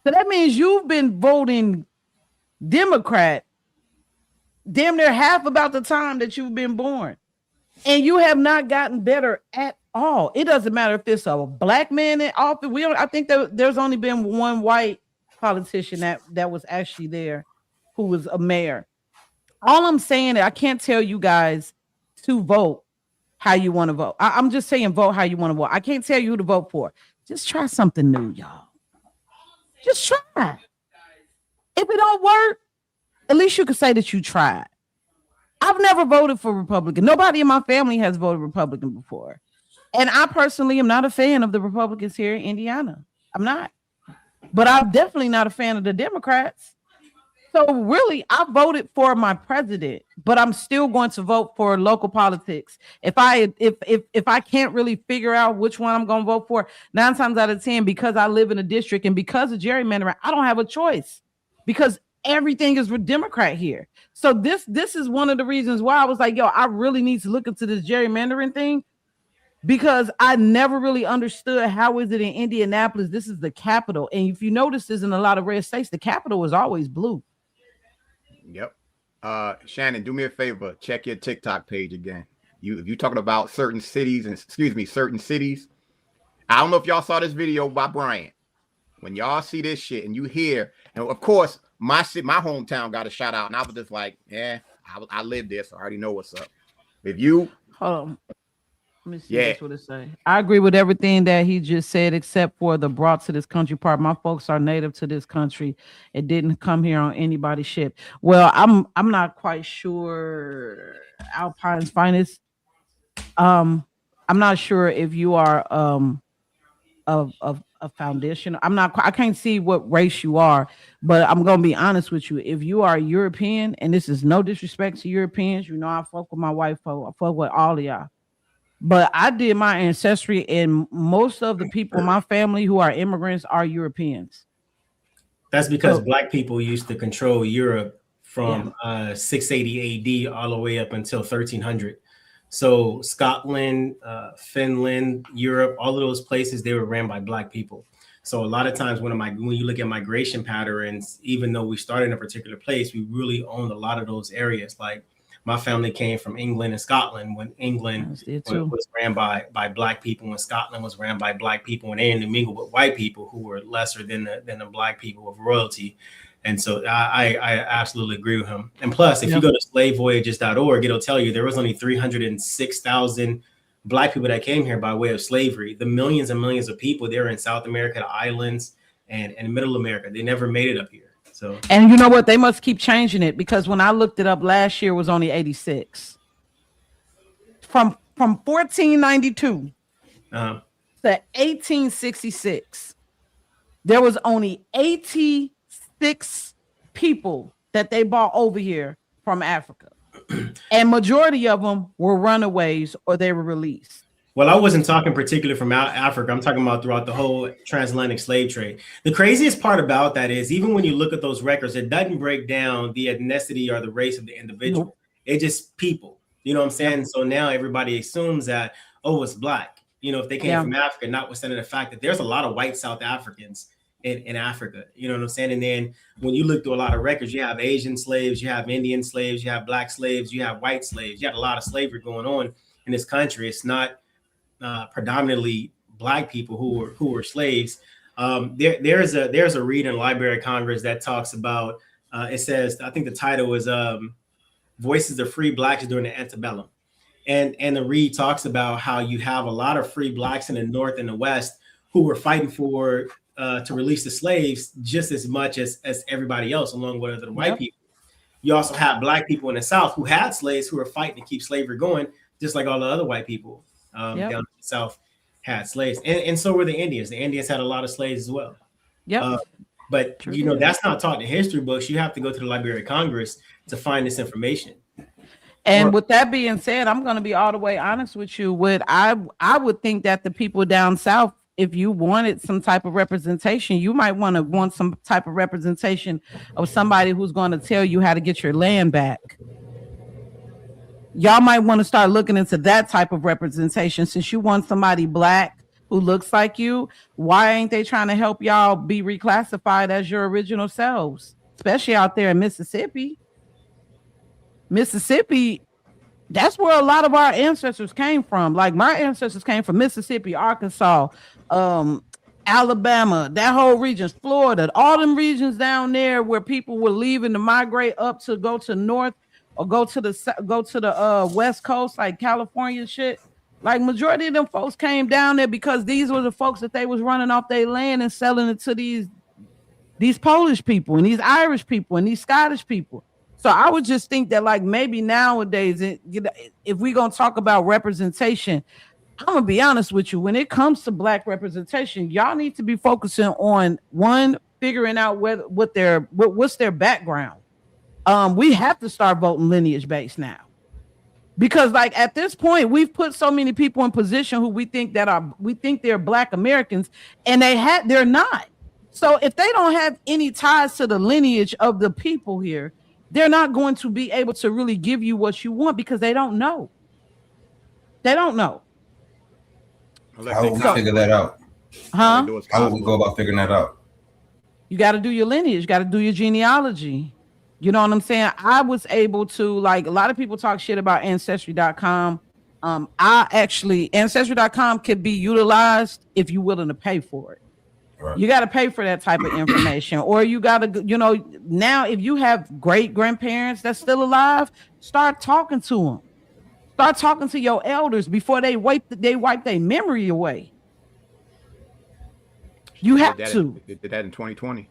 So that means you've been voting Democrat damn near half about the time that you've been born. And you have not gotten better at all. It doesn't matter if it's a Black man in office. I think that there's only been one white politician that was actually there who was a mayor. All I'm saying is I can't tell you guys to vote how you want to vote. I'm just saying vote how you want to vote. I can't tell you who to vote for. Just try something new, y'all. Just try. If it don't work, at least you can say that you tried. I've never voted for Republican. Nobody in my family has voted Republican before. And I personally am not a fan of the Republicans here in Indiana. I'm not. But I'm definitely not a fan of the Democrats. So really, I voted for my president, but I'm still going to vote for local politics. If I can't really figure out which one I'm going to vote for, 9 times out of 10, because I live in a district and because of gerrymandering, I don't have a choice because everything is with Democrat here. So this is one of the reasons why I was like, yo, I really need to look into this gerrymandering thing, because I never really understood how is it in Indianapolis. This is the capital. And if you notice this in a lot of red states, the capital is always blue. Yep. Shannon, do me a favor. Check your TikTok page again. If you're talking about certain cities, I don't know if y'all saw this video by Brian. When y'all see this shit and you hear, and of course, my hometown got a shout out, and I was just like, yeah, I live there, so I already know what's up. If you, hold on. Let me see this, what it say. I agree with everything that he just said, except for the brought to this country part. My folks are native to this country. It didn't come here on anybody's ship. Well, I'm not quite sure. Alpine's finest. I'm not sure if you are of a foundation. I can't see what race you are, but I'm gonna be honest with you. If you are European, and this is no disrespect to Europeans, you know I fuck with my white folk, I fuck with all of y'all. But I did my ancestry, and most of the people in my family who are immigrants are Europeans. That's because Black people used to control Europe from 680 AD all the way up until 1300. So Scotland, Finland, Europe, all of those places, they were ran by Black people. So a lot of times when you look at migration patterns, even though we started in a particular place, we really owned a lot of those areas. Like my family came from England and Scotland when England was ran by Black people, when Scotland was ran by Black people, and they intermingled with white people who were lesser than the Black people of royalty. And so I absolutely agree with him. And plus, if you go to slavevoyages.org, it'll tell you there was only 306,000 Black people that came here by way of slavery. The millions and millions of people there in South America, the islands, and Middle America, they never made it up here. So, and you know what? They must keep changing it, because when I looked it up last year, it was only 86. From 1492 to 1866, there was only 86 people that they brought over here from Africa, and majority of them were runaways or they were released. Well, I wasn't talking particularly from Africa. I'm talking about throughout the whole transatlantic slave trade. The craziest part about that is even when you look at those records, it doesn't break down the ethnicity or the race of the individual. Nope. It's just people. You know what I'm saying? Yep. So now everybody assumes that, oh, it's Black. You know, if they came from Africa, notwithstanding the fact that there's a lot of white South Africans in Africa. You know what I'm saying? And then when you look through a lot of records, you have Asian slaves, you have Indian slaves, you have Black slaves, you have white slaves. You have a lot of slavery going on in this country. It's not predominantly Black people who were slaves. There's a read in the Library of Congress that talks about, it says, I think the title is Voices of Free Blacks During the Antebellum. And the read talks about how you have a lot of free Blacks in the North and the West who were fighting for to release the slaves just as much as everybody else, along with other white people. You also have Black people in the South who had slaves who were fighting to keep slavery going, just like all the other white people down in the South had slaves. And so were the Indians. The Indians had a lot of slaves as well. But you know, that's not taught in history books. You have to go to the Library of Congress to find this information. And with that being said, I'm going to be all the way honest with you. I would think that the people down South, if you wanted some type of representation, you might want some type of representation of somebody who's going to tell you how to get your land back. Y'all might want to start looking into that type of representation. Since you want somebody Black who looks like you, why ain't they trying to help y'all be reclassified as your original selves, especially out there in Mississippi? Mississippi, that's where a lot of our ancestors came from. Like my ancestors came from Mississippi, Arkansas, Alabama, that whole region, Florida, all them regions down there where people were leaving to migrate up to go to North or go to the West Coast, like California and shit. Like majority of them folks came down there because these were the folks that they was running off their land and selling it to these Polish people and these Irish people and these Scottish people. So I would just think that like maybe nowadays, if we're going to talk about representation, I'm going to be honest with you. When it comes to Black representation, y'all need to be focusing on one, figuring out what's their background. We have to start voting lineage based now. Because like at this point, we've put so many people in position who we think they're Black Americans, and they're not. So if they don't have any ties to the lineage of the people here, they're not going to be able to really give you what you want because they don't know. They don't know. How would we figure that out? Huh? How would we go about figuring that out? You got to do your lineage. You got to do your genealogy. You know what I'm saying? I was able to, like, a lot of people talk shit about Ancestry.com. Ancestry.com could be utilized if you're willing to pay for it. Right. You got to pay for that type of information, or you got to, now if you have great grandparents that's still alive, start talking to them. Start talking to your elders before they wipe their memory away. You have to. They did that in 2020.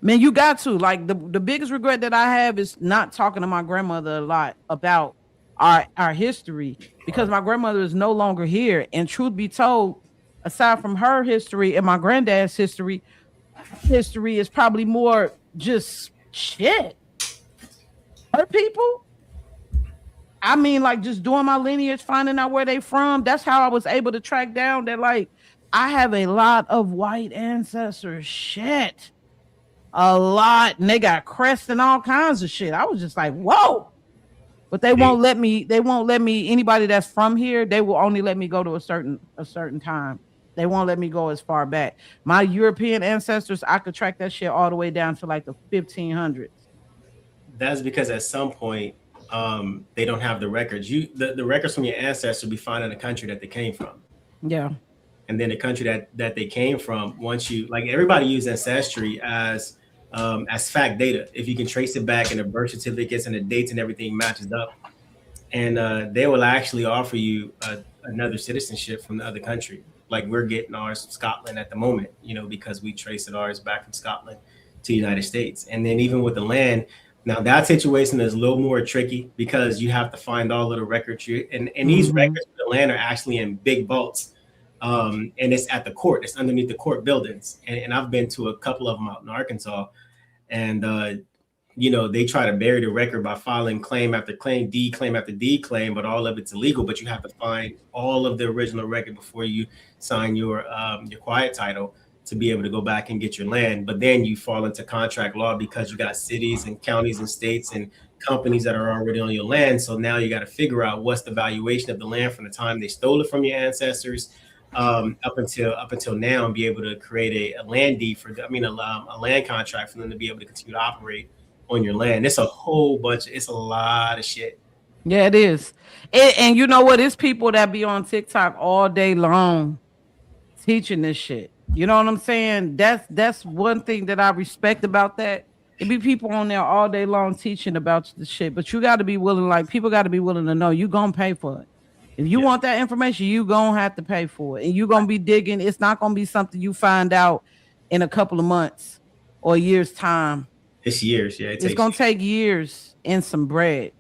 Man, you got to. Like the biggest regret that I have is not talking to my grandmother a lot about our history, because my grandmother is no longer here. And truth be told, aside from her history and my granddad's history is probably more just shit. Her people. I mean, like just doing my lineage, finding out where they from. That's how I was able to track down that, like, I have a lot of white ancestors. Shit. A lot. And they got crests and all kinds of shit. I was just like, whoa. But they won't let me, anybody that's from here, they will only let me go to a certain time. They won't let me go as far back. My European ancestors, I could track that shit all the way down to like the 1500s. That's because at some point, they don't have the records. The records from your ancestors be found in the country that they came from. Yeah. And then the country that they came from, once you, like, everybody uses ancestry as fact data. If you can trace it back and the birth certificates and the dates and everything matches up, and they will actually offer you another citizenship from the other country. Like we're getting ours from Scotland at the moment, because we traced ours back from Scotland to the United States. And then even with the land, now that situation is a little more tricky because you have to find all of the records. And these records for the land are actually in big vaults. And it's at the court. It's underneath the court buildings. And I've been to a couple of them out in Arkansas. And, they try to bury the record by filing claim after claim, D claim after D claim, but all of it's illegal. But you have to find all of the original record before you sign your quiet title to be able to go back and get your land. But then you fall into contract law because you got cities and counties and states and companies that are already on your land. So now you got to figure out what's the valuation of the land from the time they stole it from your ancestors up until now, and be able to create a land deed a land contract for them to be able to continue to operate on your land. It's a lot of shit. Yeah, it is. And you know what? It's people that be on TikTok all day long teaching this shit. You know what I'm saying? That's one thing that I respect about that. It be people on there all day long teaching about the shit, but you got to be willing, like people got to be willing to know you gonna pay for it. If you want that information, you gonna have to pay for it, and you gonna be digging. It's not gonna be something you find out in a couple of months or a year's time. It's years, yeah. It's gonna take years and some bread.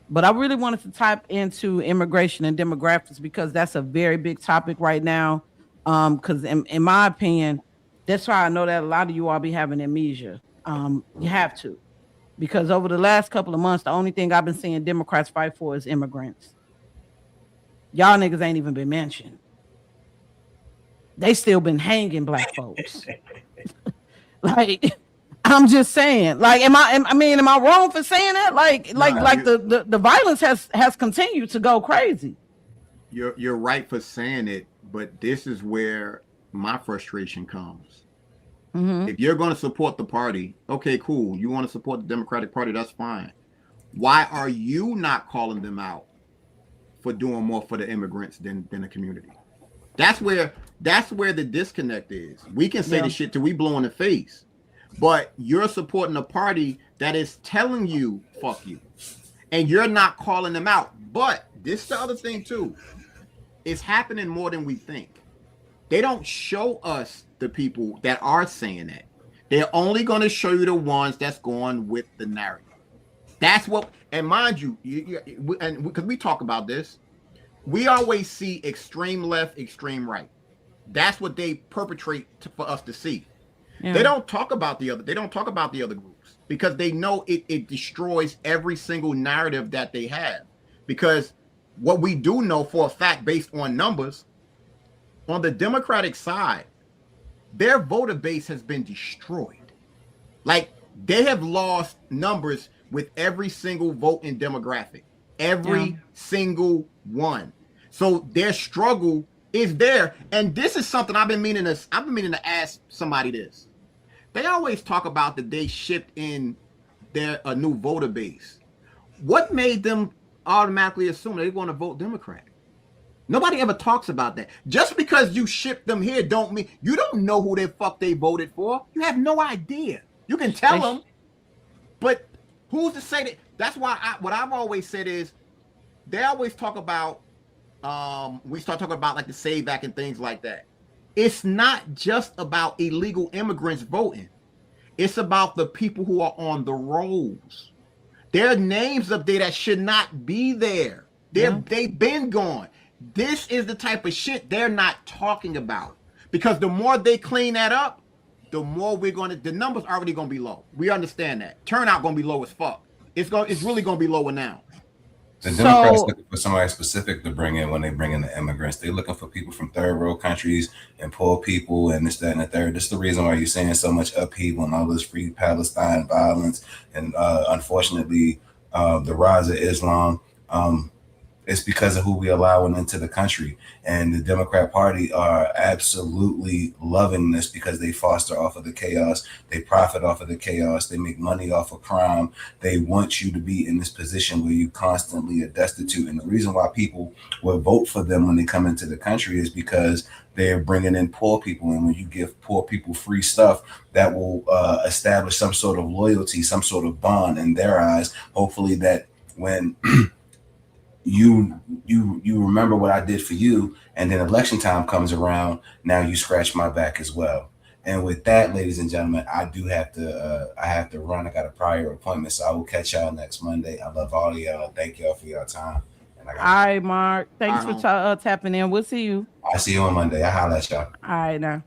But I really wanted to type into immigration and demographics because that's a very big topic right now. Because in my opinion, that's why I know that a lot of you all be having amnesia. You have to, because over the last couple of months, the only thing I've been seeing Democrats fight for is immigrants. Y'all niggas ain't even been mentioned. They still been hanging black folks. Like, I'm just saying. Like, am I wrong for saying that? The violence has continued to go crazy. You're right for saying it, but this is where my frustration comes. If you're going to support the party, okay, cool. You want to support the Democratic Party, that's fine. Why are you not calling them out for doing more for the immigrants than the community? That's where the disconnect is. We can say the shit till we blow in the face, but you're supporting a party that is telling you fuck you, and you're not calling them out. But this is the other thing too. It's happening more than we think. They don't show us the people that are saying that. They're only going to show you the ones that's going with the narrative. That's what, and mind you, and because we talk about this, we always see extreme left, extreme right. That's what they perpetrate for us to see. Yeah. They don't talk about the other. They don't talk about the other groups because they know it destroys every single narrative that they have. Because what we do know for a fact, based on numbers, on the Democratic side, their voter base has been destroyed. Like, they have lost numbers with every single vote in demographic, every single one. So their struggle is there. And this is something I've been meaning to ask somebody this. They always talk about that they shipped in a new voter base. What made them automatically assume they want to vote Democrat? Nobody ever talks about that. Just because you ship them here don't mean you don't know who the fuck they voted for. You have no idea. You can tell them, but who's to say that? That's why what I've always said is they always talk about we start talking about like the SAVE Act and things like that. It's not just about illegal immigrants voting. It's about the people who are on the rolls. There are names up there that should not be there. They've been gone. This is the type of shit they're not talking about. Because the more they clean that up, the more the numbers already gonna be low. We understand that. Turnout gonna be low as fuck. It's really gonna be lower now. The Democrats looking for somebody specific to bring in when they bring in the immigrants. They're looking for people from third world countries and poor people and this, that, and the third. This is the reason why you're seeing so much upheaval and all this free Palestine violence and unfortunately the rise of Islam. It's because of who we allowing into the country. And the Democrat Party are absolutely loving this because they foster off of the chaos. They profit off of the chaos. They make money off of crime. They want you to be in this position where you constantly are destitute. And the reason why people will vote for them when they come into the country is because they're bringing in poor people. And when you give poor people free stuff, that will establish some sort of loyalty, some sort of bond in their eyes. Hopefully that when you remember what I did for you, and then election time comes around, now you scratch my back as well. And with that, ladies and gentlemen, I do have to I have to run. I got a prior appointment, so I will catch y'all next Monday. I love all of y'all. Thank y'all for your time. And all right, Mark. Thanks for tapping in. We'll see you. I'll see you on Monday. I'll holler at y'all. All right now.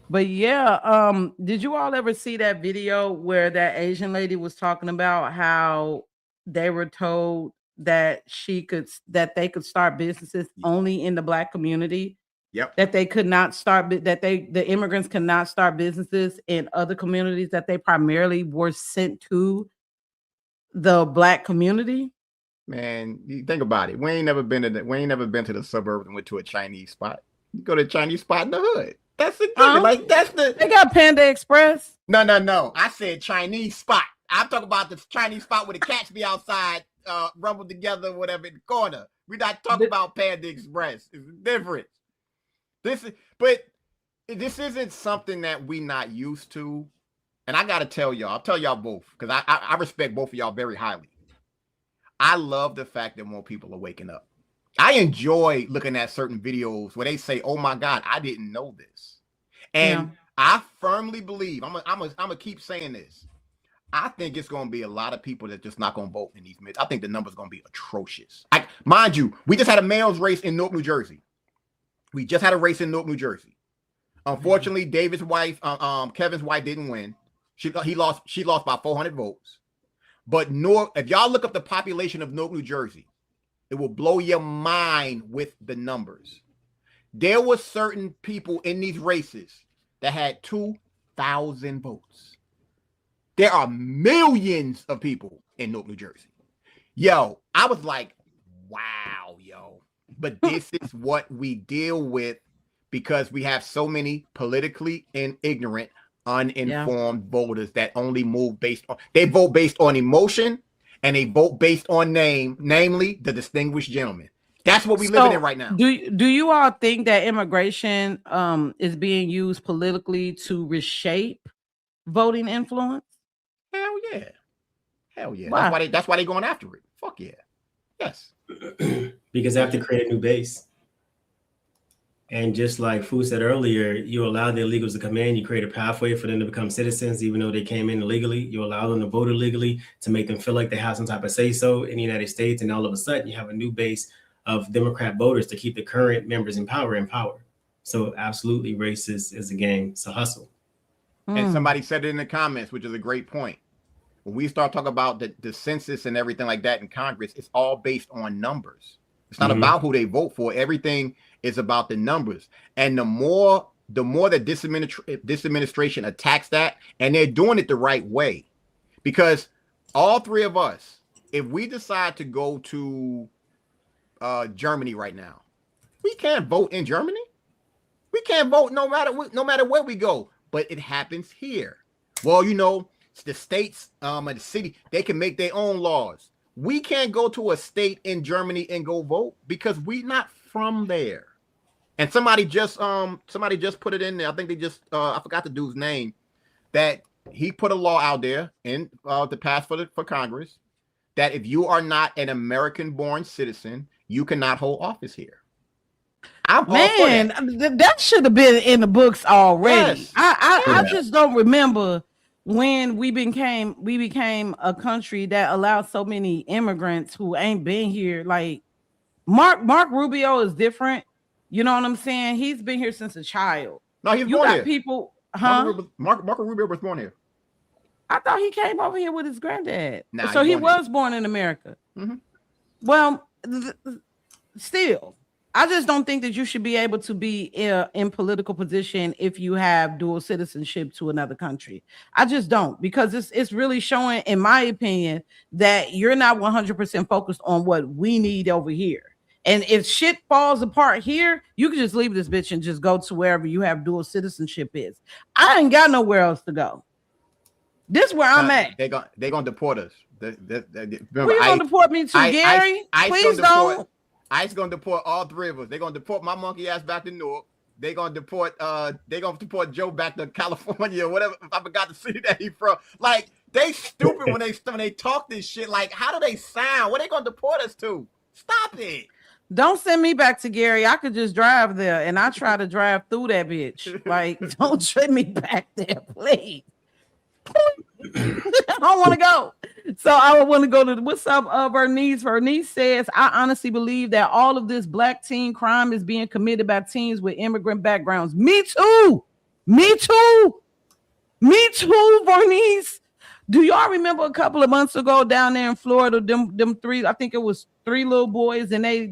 But yeah, did you all ever see that video where that Asian lady was talking about how they were told that they could start businesses only in the Black community? Yep. That they could not start, the immigrants could not start businesses in other communities, that they primarily were sent to the Black community. Man, you think about it. We ain't never been to the suburbs and went to a Chinese spot. You go to a Chinese spot in the hood. That's it. They got Panda Express. No. I said Chinese spot. I'm talking about the Chinese spot where the cats be outside, rumble together, whatever, in the corner. We're not talking about Panda Express. It's different. This isn't something that we not used to. And I gotta tell y'all, I'll tell y'all both, because I respect both of y'all very highly. I love the fact that more people are waking up. I enjoy looking at certain videos where they say, "Oh my God, I didn't know this," and I firmly believe I'm gonna keep saying this. I think it's going to be a lot of people that just not going to vote in these midterms. I think the number's going to be atrocious. Mind you, we just had a male's race in Newark, New Jersey. Unfortunately, David's wife, Kevin's wife, didn't win. She lost by 400 votes. But if y'all look up the population of Newark, New Jersey, it will blow your mind with the numbers. There were certain people in these races that had 2,000 votes. There are millions of people in Newark, New Jersey. Yo, I was like, wow, yo. But this is what we deal with because we have so many politically ignorant, uninformed voters that only vote based on emotion, and they vote based on name, namely the distinguished gentleman. That's what we're living in right now. Do you all think that immigration is being used politically to reshape voting influence? Hell yeah. Why? That's why they're going after it. Fuck yeah. Yes. Because they have to create a new base. And just like Fu said earlier, you allow the illegals to come in, you create a pathway for them to become citizens, even though they came in illegally. You allow them to vote illegally to make them feel like they have some type of say-so in the United States. And all of a sudden, you have a new base of Democrat voters to keep the current members in power. So absolutely, race is a game. It's a hustle. And somebody said it in the comments, which is a great point. When we start talking about the census and everything like that in Congress, it's all based on numbers. It's not about who they vote for. Everything is about the numbers. And the more that this administration attacks that, and they're doing it the right way, because all three of us, if we decide to go to Germany right now, we can't vote in Germany. We can't vote no matter where we go. But it happens here. Well, the states and the city, they can make their own laws. We can't go to a state in Germany and go vote because we're not from there. And somebody just put it in there. I think they just I forgot the dude's name, that he put a law out there in to pass for Congress that if you are not an American-born citizen, you cannot hold office here. I'm all for that. That should have been in the books already. Yes. I just don't remember when we became a country that allowed so many immigrants who ain't been here. Like Mark Rubio is different. You know what I'm saying? He's been here since a child. No, he's born here. People, Marco Rubio was born here. I thought he came over here with his granddad. Nah, so he was born in America. Mm-hmm. Well, still, I just don't think that you should be able to be in political position if you have dual citizenship to another country. I just don't, because it's really showing, in my opinion, that you're not 100% focused on what we need over here. And if shit falls apart here, you can just leave this bitch and just go to wherever you have dual citizenship is. I ain't got nowhere else to go. This is where I'm at. They gonna deport us. Where you gonna deport me to, Gary? Please don't. ICE gonna deport all three of us. They're gonna deport my monkey ass back to Newark. They're gonna deport Joe back to California or whatever. I forgot the city that he from. Like, they stupid when they talk this shit. Like, how do they sound? What they gonna deport us to? Stop it. Don't send me back to Gary. I could just drive there, and I try to drive through that bitch. Like, don't send me back there, please. I don't want to go. So I want to go to what's up, Bernice. Bernice says, I honestly believe that all of this black teen crime is being committed by teens with immigrant backgrounds. Me too. Bernice. Do y'all remember a couple of months ago down there in Florida, them three, I think it was 3 little boys, and they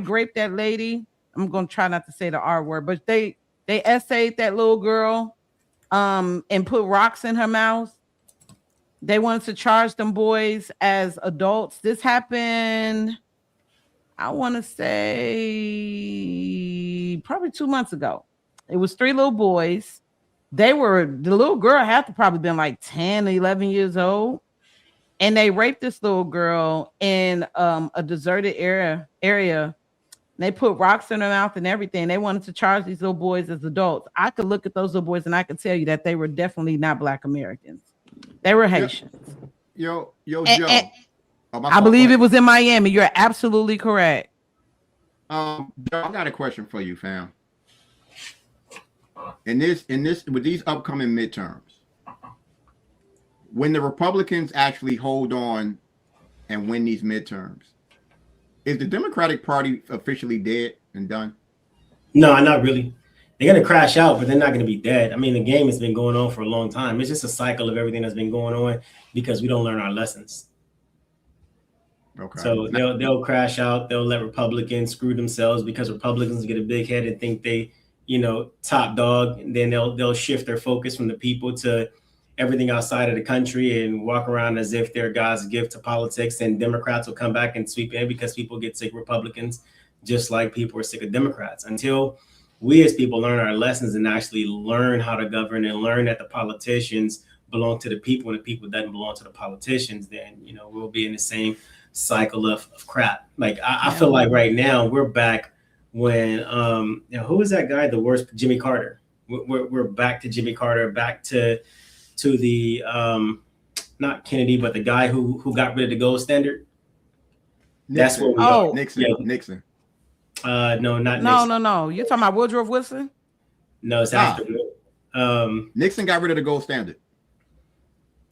raped that lady. I'm gonna try not to say the R word, but they essayed that little girl and put rocks in her mouth. They wanted to charge them boys as adults. This happened, I want to say, probably 2 months ago. It was 3 little boys. The little girl had to probably been like 10, 11 years old. And they raped this little girl in a deserted area. They put rocks in her mouth and everything. They wanted to charge these little boys as adults. I could look at those little boys and I could tell you that they were definitely not Black Americans. They were Haitians. Joe. I believe it was in Miami. You're absolutely correct. Joe, I got a question for you, fam. In this, with these upcoming midterms, when the Republicans actually hold on and win these midterms, is the Democratic Party officially dead and done? No, not really. They're going to crash out, but they're not going to be dead. I mean, the game has been going on for a long time. It's just a cycle of everything that's been going on because we don't learn our lessons. Okay. So they'll crash out. They'll let Republicans screw themselves because Republicans get a big head and think they, top dog. And then they'll shift their focus from the people to everything outside of the country and walk around as if they're God's gift to politics. And Democrats will come back and sweep in because people get sick of Republicans, just like people are sick of Democrats. Until we as people learn our lessons and actually learn how to govern and learn that the politicians belong to the people and the people doesn't belong to the politicians, then, we'll be in the same cycle of crap. Like, I feel like right now we're back when, who was that guy? The worst, Jimmy Carter. We're back to Jimmy Carter, back to the, not Kennedy, but the guy who got rid of the gold standard. That's what we are. Nixon. Yeah. Nixon. No, not Nixon. No. You're talking about Woodrow Wilson? No, it's after. Nixon got rid of the gold standard.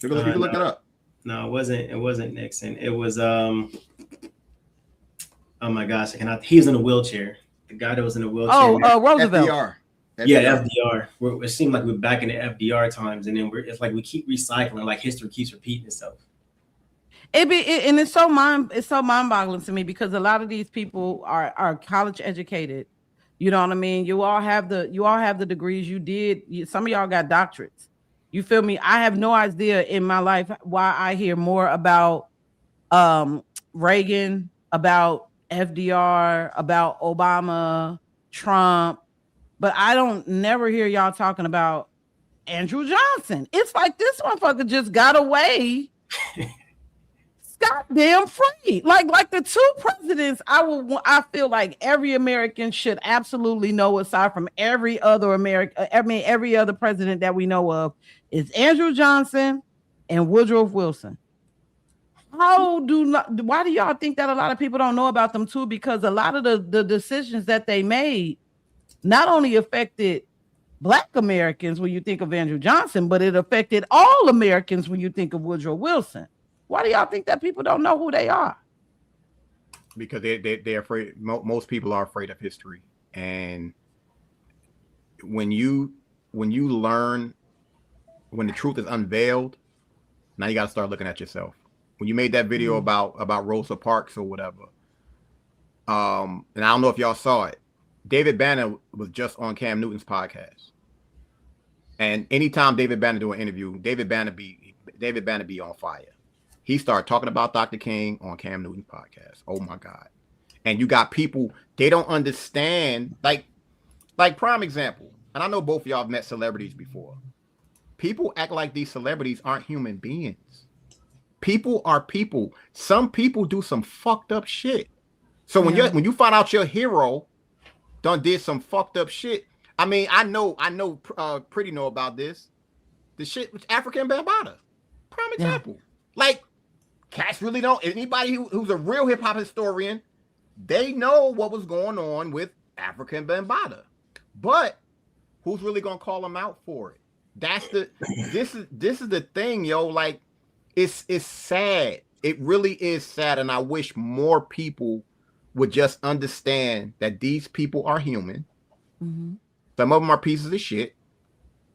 You can look it up. No, it wasn't Nixon. It was oh my gosh, he was in a wheelchair. The guy that was in a wheelchair. Oh, Roosevelt. FDR. Yeah, FDR. It seemed like we're back in the FDR times, and then it's like we keep recycling, like history keeps repeating itself. It's so mind-boggling to me because a lot of these people are college educated. You know what I mean? You all have the degrees. Some of y'all got doctorates. You feel me? I have no idea in my life why I hear more about Reagan, about FDR, about Obama, Trump, but I don't never hear y'all talking about Andrew Johnson. It's like this motherfucker just got away. Goddamn free. Like the 2 presidents, I feel like every American should absolutely know, aside from every other every other president that we know of, is Andrew Johnson and Woodrow Wilson. why do y'all think that a lot of people don't know about them too? Because a lot of the decisions that they made not only affected Black Americans when you think of Andrew Johnson, but it affected all Americans when you think of Woodrow Wilson. Why do y'all think that people don't know who they are? Because they're afraid. Most people are afraid of history, and when you learn, when the truth is unveiled, now you got to start looking at yourself. When you made that video about Rosa Parks or whatever, and I don't know if y'all saw it, David Banner was just on Cam Newton's podcast, and anytime David Banner do an interview, David Banner be on fire. He started talking about Dr. King on Cam Newton's podcast. Oh my God! And you got people, they don't understand. Like prime example, and I know both of y'all have met celebrities before. People act like these celebrities aren't human beings. People are people. Some people do some fucked up shit. So when you find out your hero done did some fucked up shit, I mean, I know, Pretty know about this. The shit with African Bambaataa. Prime example. Like, cats really don't. Anybody who's a real hip hop historian, they know what was going on with African Bambaataa. But who's really gonna call them out for it? This is the thing, yo. Like, it's sad. It really is sad, and I wish more people would just understand that these people are human. Mm-hmm. Some of them are pieces of shit,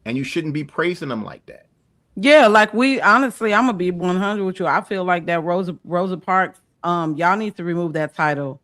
and you shouldn't be praising them like that. Yeah, like honestly, I'm gonna be 100 with you. I feel like that Rosa Parks, y'all need to remove that title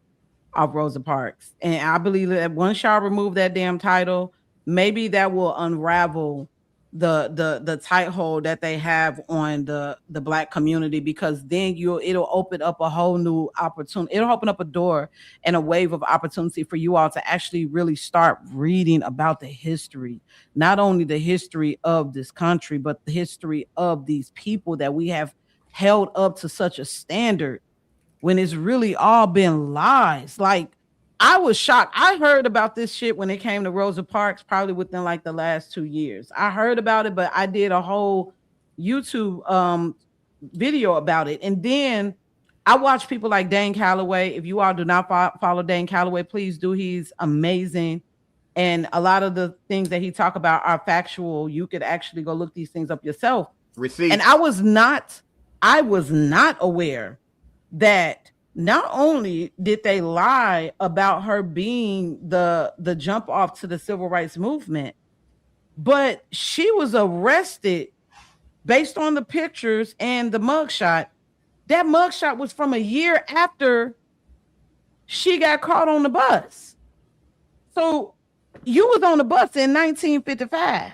of Rosa Parks, and I believe that once y'all remove that damn title, maybe that will unravel the tight hold that they have on the Black community, because then it'll open up a whole new opportunity. It'll open up a door and a wave of opportunity for you all to actually really start reading about the history, not only the history of this country, but the history of these people that we have held up to such a standard when it's really all been lies. Like, I was shocked. I heard about this shit when it came to Rosa Parks, probably within like the last 2 years. I heard about it, but I did a whole YouTube video about it. And then I watched people like Dane Calloway. If you all do not follow Dane Calloway, please do. He's amazing. And a lot of the things that he talk about are factual. You could actually go look these things up yourself. Receipt. And I was not aware that not only did they lie about her being the jump off to the civil rights movement, but she was arrested based on the pictures and the mugshot. That mugshot was from a year after she got caught on the bus. So you was on the bus in 1955,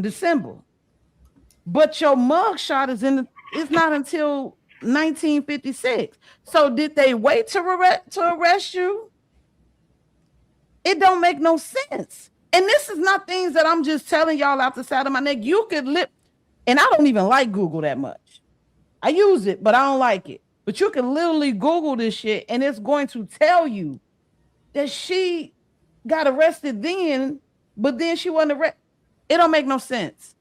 December, but your mugshot is not until 1956. So did they wait to arrest you? It don't make no sense. And this is not things that I'm just telling y'all out the side of my neck. You could and I don't even like Google that much. I use it, but I don't like it. But you can literally Google this shit, and it's going to tell you that she got arrested then, but then she wasn't arrested. It don't make no sense.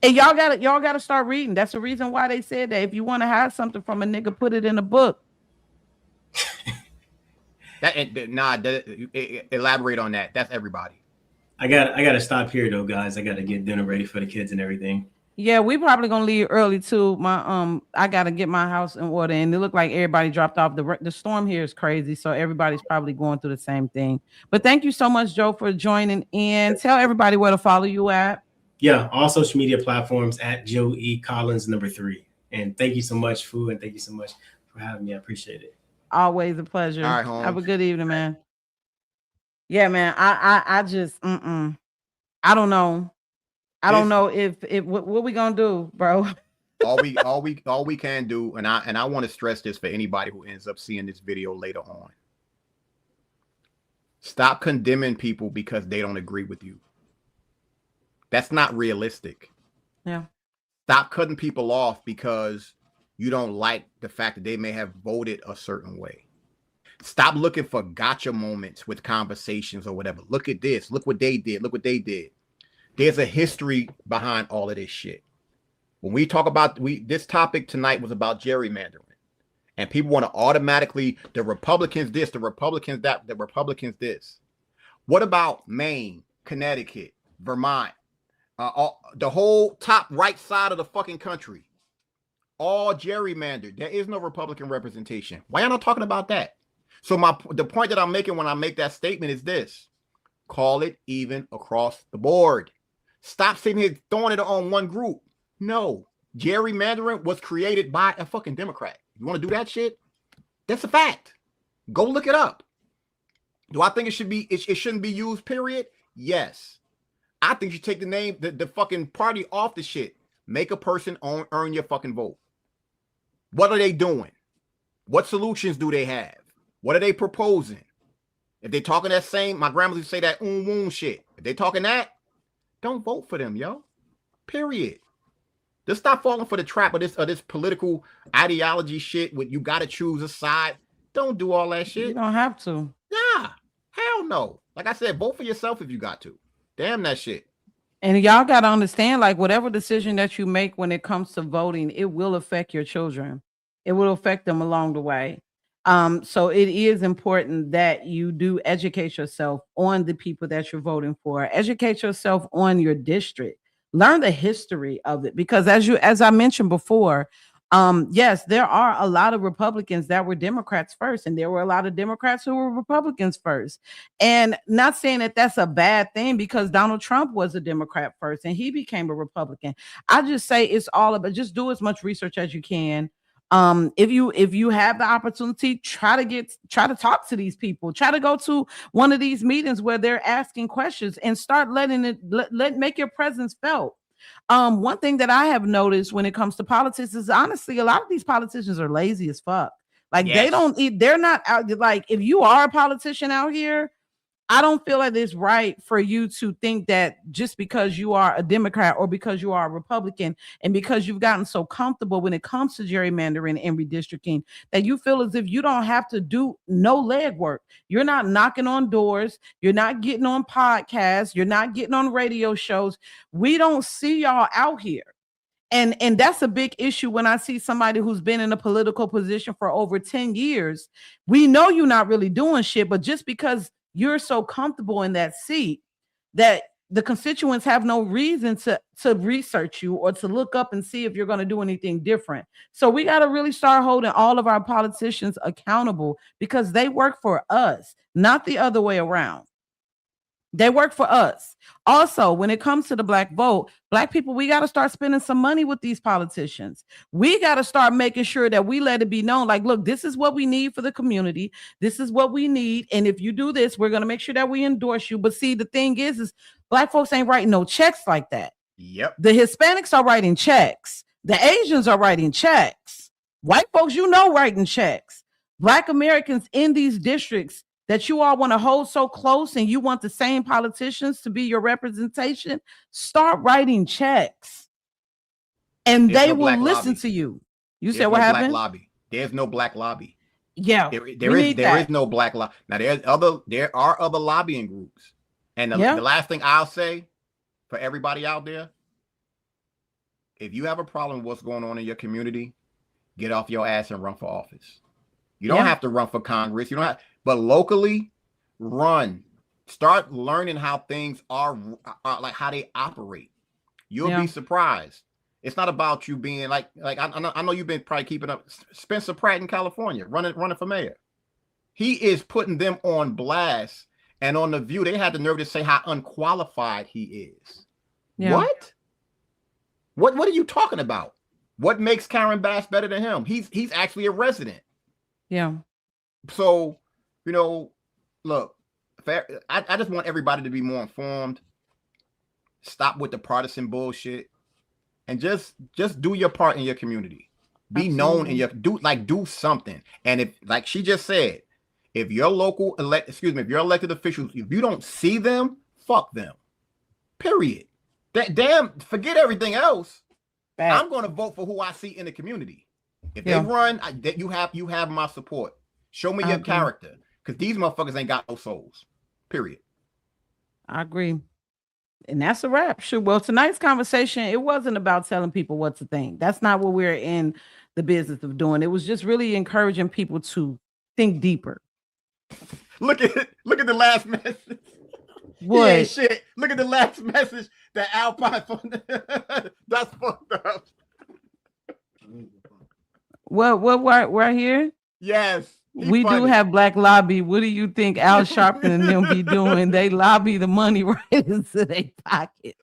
And y'all gotta start reading. That's the reason why they said that if you want to hide something from a nigga, put it in a book. Elaborate on that. That's everybody. I gotta stop here though, guys. I gotta get dinner ready for the kids and everything. Yeah, we probably gonna leave early too. I gotta get my house in order, and it looked like everybody dropped off. The storm here is crazy, so everybody's probably going through the same thing. But thank you so much, Joe, for joining in. Tell everybody where to follow you at. Yeah, all social media platforms at Joe E. Collins 3. And thank you so much, Fu, and thank you so much for having me. I appreciate it. Always a pleasure. All right, Holmes. Have a good evening, man. Yeah, man. I just I don't know. I don't know if what we gonna do, bro. all we can do, and I want to stress this for anybody who ends up seeing this video later on. Stop condemning people because they don't agree with you. That's not realistic. Yeah. Stop cutting people off because you don't like the fact that they may have voted a certain way. Stop looking for gotcha moments with conversations or whatever. Look at this. Look what they did. Look what they did. There's a history behind all of this shit. When we talk about this topic tonight was about gerrymandering, and people want to automatically the Republicans this, the Republicans that, the Republicans this. What about Maine, Connecticut, Vermont, the whole top right side of the fucking country? All gerrymandered. There is no Republican representation. Why am I not talking about that? So the point that I'm making when I make that statement is this: call it even across the board. Stop sitting here throwing it on one group. No, gerrymandering was created by a fucking Democrat. You want to do that shit? That's a fact. Go look it up. Do I think it should be? It shouldn't be used. Period. Yes. I think you take the name, the fucking party off the shit. Make a person earn your fucking vote. What are they doing? What solutions do they have? What are they proposing? If they talking that same, my grandmother used to say that woon shit. If they talking that, don't vote for them, yo. Period. Just stop falling for the trap of this political ideology shit. With you got to choose a side. Don't do all that shit. You don't have to. Yeah, hell no. Like I said, vote for yourself if you got to. Damn that shit. And y'all got to understand, like, whatever decision that you make when it comes to voting, it will affect your children. It will affect them along the way. So it is important that you do educate yourself on the people that you're voting for. Educate yourself on your district. Learn the history of it, because as I mentioned before, yes, there are a lot of Republicans that were Democrats first, and there were a lot of Democrats who were Republicans first. And not saying that that's a bad thing, because Donald Trump was a Democrat first and he became a Republican. I just say it's all about, just do as much research as you can. If you have the opportunity, try to talk to these people, try to go to one of these meetings where they're asking questions, and start make your presence felt. One thing that I have noticed when it comes to politics is, honestly, a lot of these politicians are lazy as fuck. Like, Yes. they're not out. Like, if you are a politician out here, I don't feel like it's right for you to think that just because you are a Democrat or because you are a Republican and because you've gotten so comfortable when it comes to gerrymandering and redistricting, that you feel as if you don't have to do no legwork. You're not knocking on doors. You're not getting on podcasts. You're not getting on radio shows. We don't see y'all out here. And that's a big issue when I see somebody who's been in a political position for over 10 years. We know you're not really doing shit, but just because you're so comfortable in that seat, that the constituents have no reason to research you or to look up and see if you're going to do anything different. So we got to really start holding all of our politicians accountable, because they work for us, not the other way around. They work for us. Also, when it comes to the Black vote, Black people, we got to start spending some money with these politicians. We got to start making sure that we let it be known, like, look, this is what we need for the community. This is what we need. And if you do this, we're going to make sure that we endorse you. But see, the thing is Black folks ain't writing no checks like that. Yep. The Hispanics are writing checks. The Asians are writing checks. White folks, writing checks. Black Americans in these districts that you all want to hold so close, and you want the same politicians to be your representation, start writing checks, and they will listen to you. You said what happened? Lobby. There's no Black lobby. Yeah, there is no Black lobby. Now there are other lobbying groups, and the last thing I'll say for everybody out there: if you have a problem with what's going on in your community, get off your ass and run for office. You don't have to run for Congress. You don't have. But locally, run. Start learning how things are like how they operate. You'll be surprised. It's not about you being like I know you've been probably keeping up. Spencer Pratt in California, running for mayor. He is putting them on blast, and on The View, they had the nerve to say how unqualified he is. Yeah. What are you talking about? What makes Karen Bass better than him? He's actually a resident. Yeah. So, look, I just want everybody to be more informed. Stop with the partisan bullshit, and just do your part in your community. Be known in your do something. And if, like she just said, if your if your elected officials, if you don't see them, fuck them. Period. Forget everything else. I'm going to vote for who I see in the community. If they run, you have my support. Show me your character, because these motherfuckers ain't got no souls. Period. I agree. And that's a wrap. Sure. Well, tonight's conversation, it wasn't about telling people what to think. That's not what we're in the business of doing. It was just really encouraging people to think deeper. Look at the last message. What? He ain't shit. Look at the last message that Alpine phone. That's fucked up. What right here? Yes. We do have Black Lobby. What do you think Al Sharpton and them be doing? They lobby the money right into their pockets.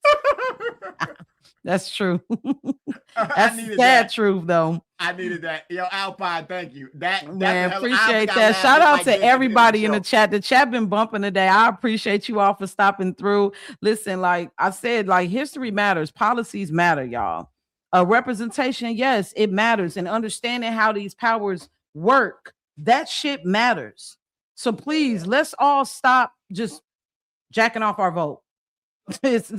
That's true. That's the sad truth, though. I needed that. Yo, Alpine, thank you. Man, appreciate that. Shout out to everybody in the chat. The chat been bumping today. I appreciate you all for stopping through. Listen, like I said, like history matters. Policies matter, y'all. Representation, yes, it matters. And understanding how these powers work, that shit matters. So please, let's all stop just jacking off our vote. Let's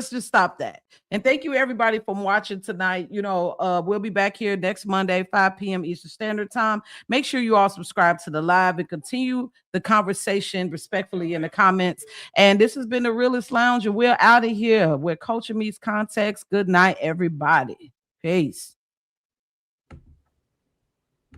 just stop that. And thank you everybody for watching tonight. You know, we'll be back here next Monday, 5 p.m. Eastern Standard Time. Make sure you all subscribe to the live and continue the conversation respectfully in the comments. And this has been the Realist Lounge, and we're out of here where culture meets context. Good night, everybody. Peace.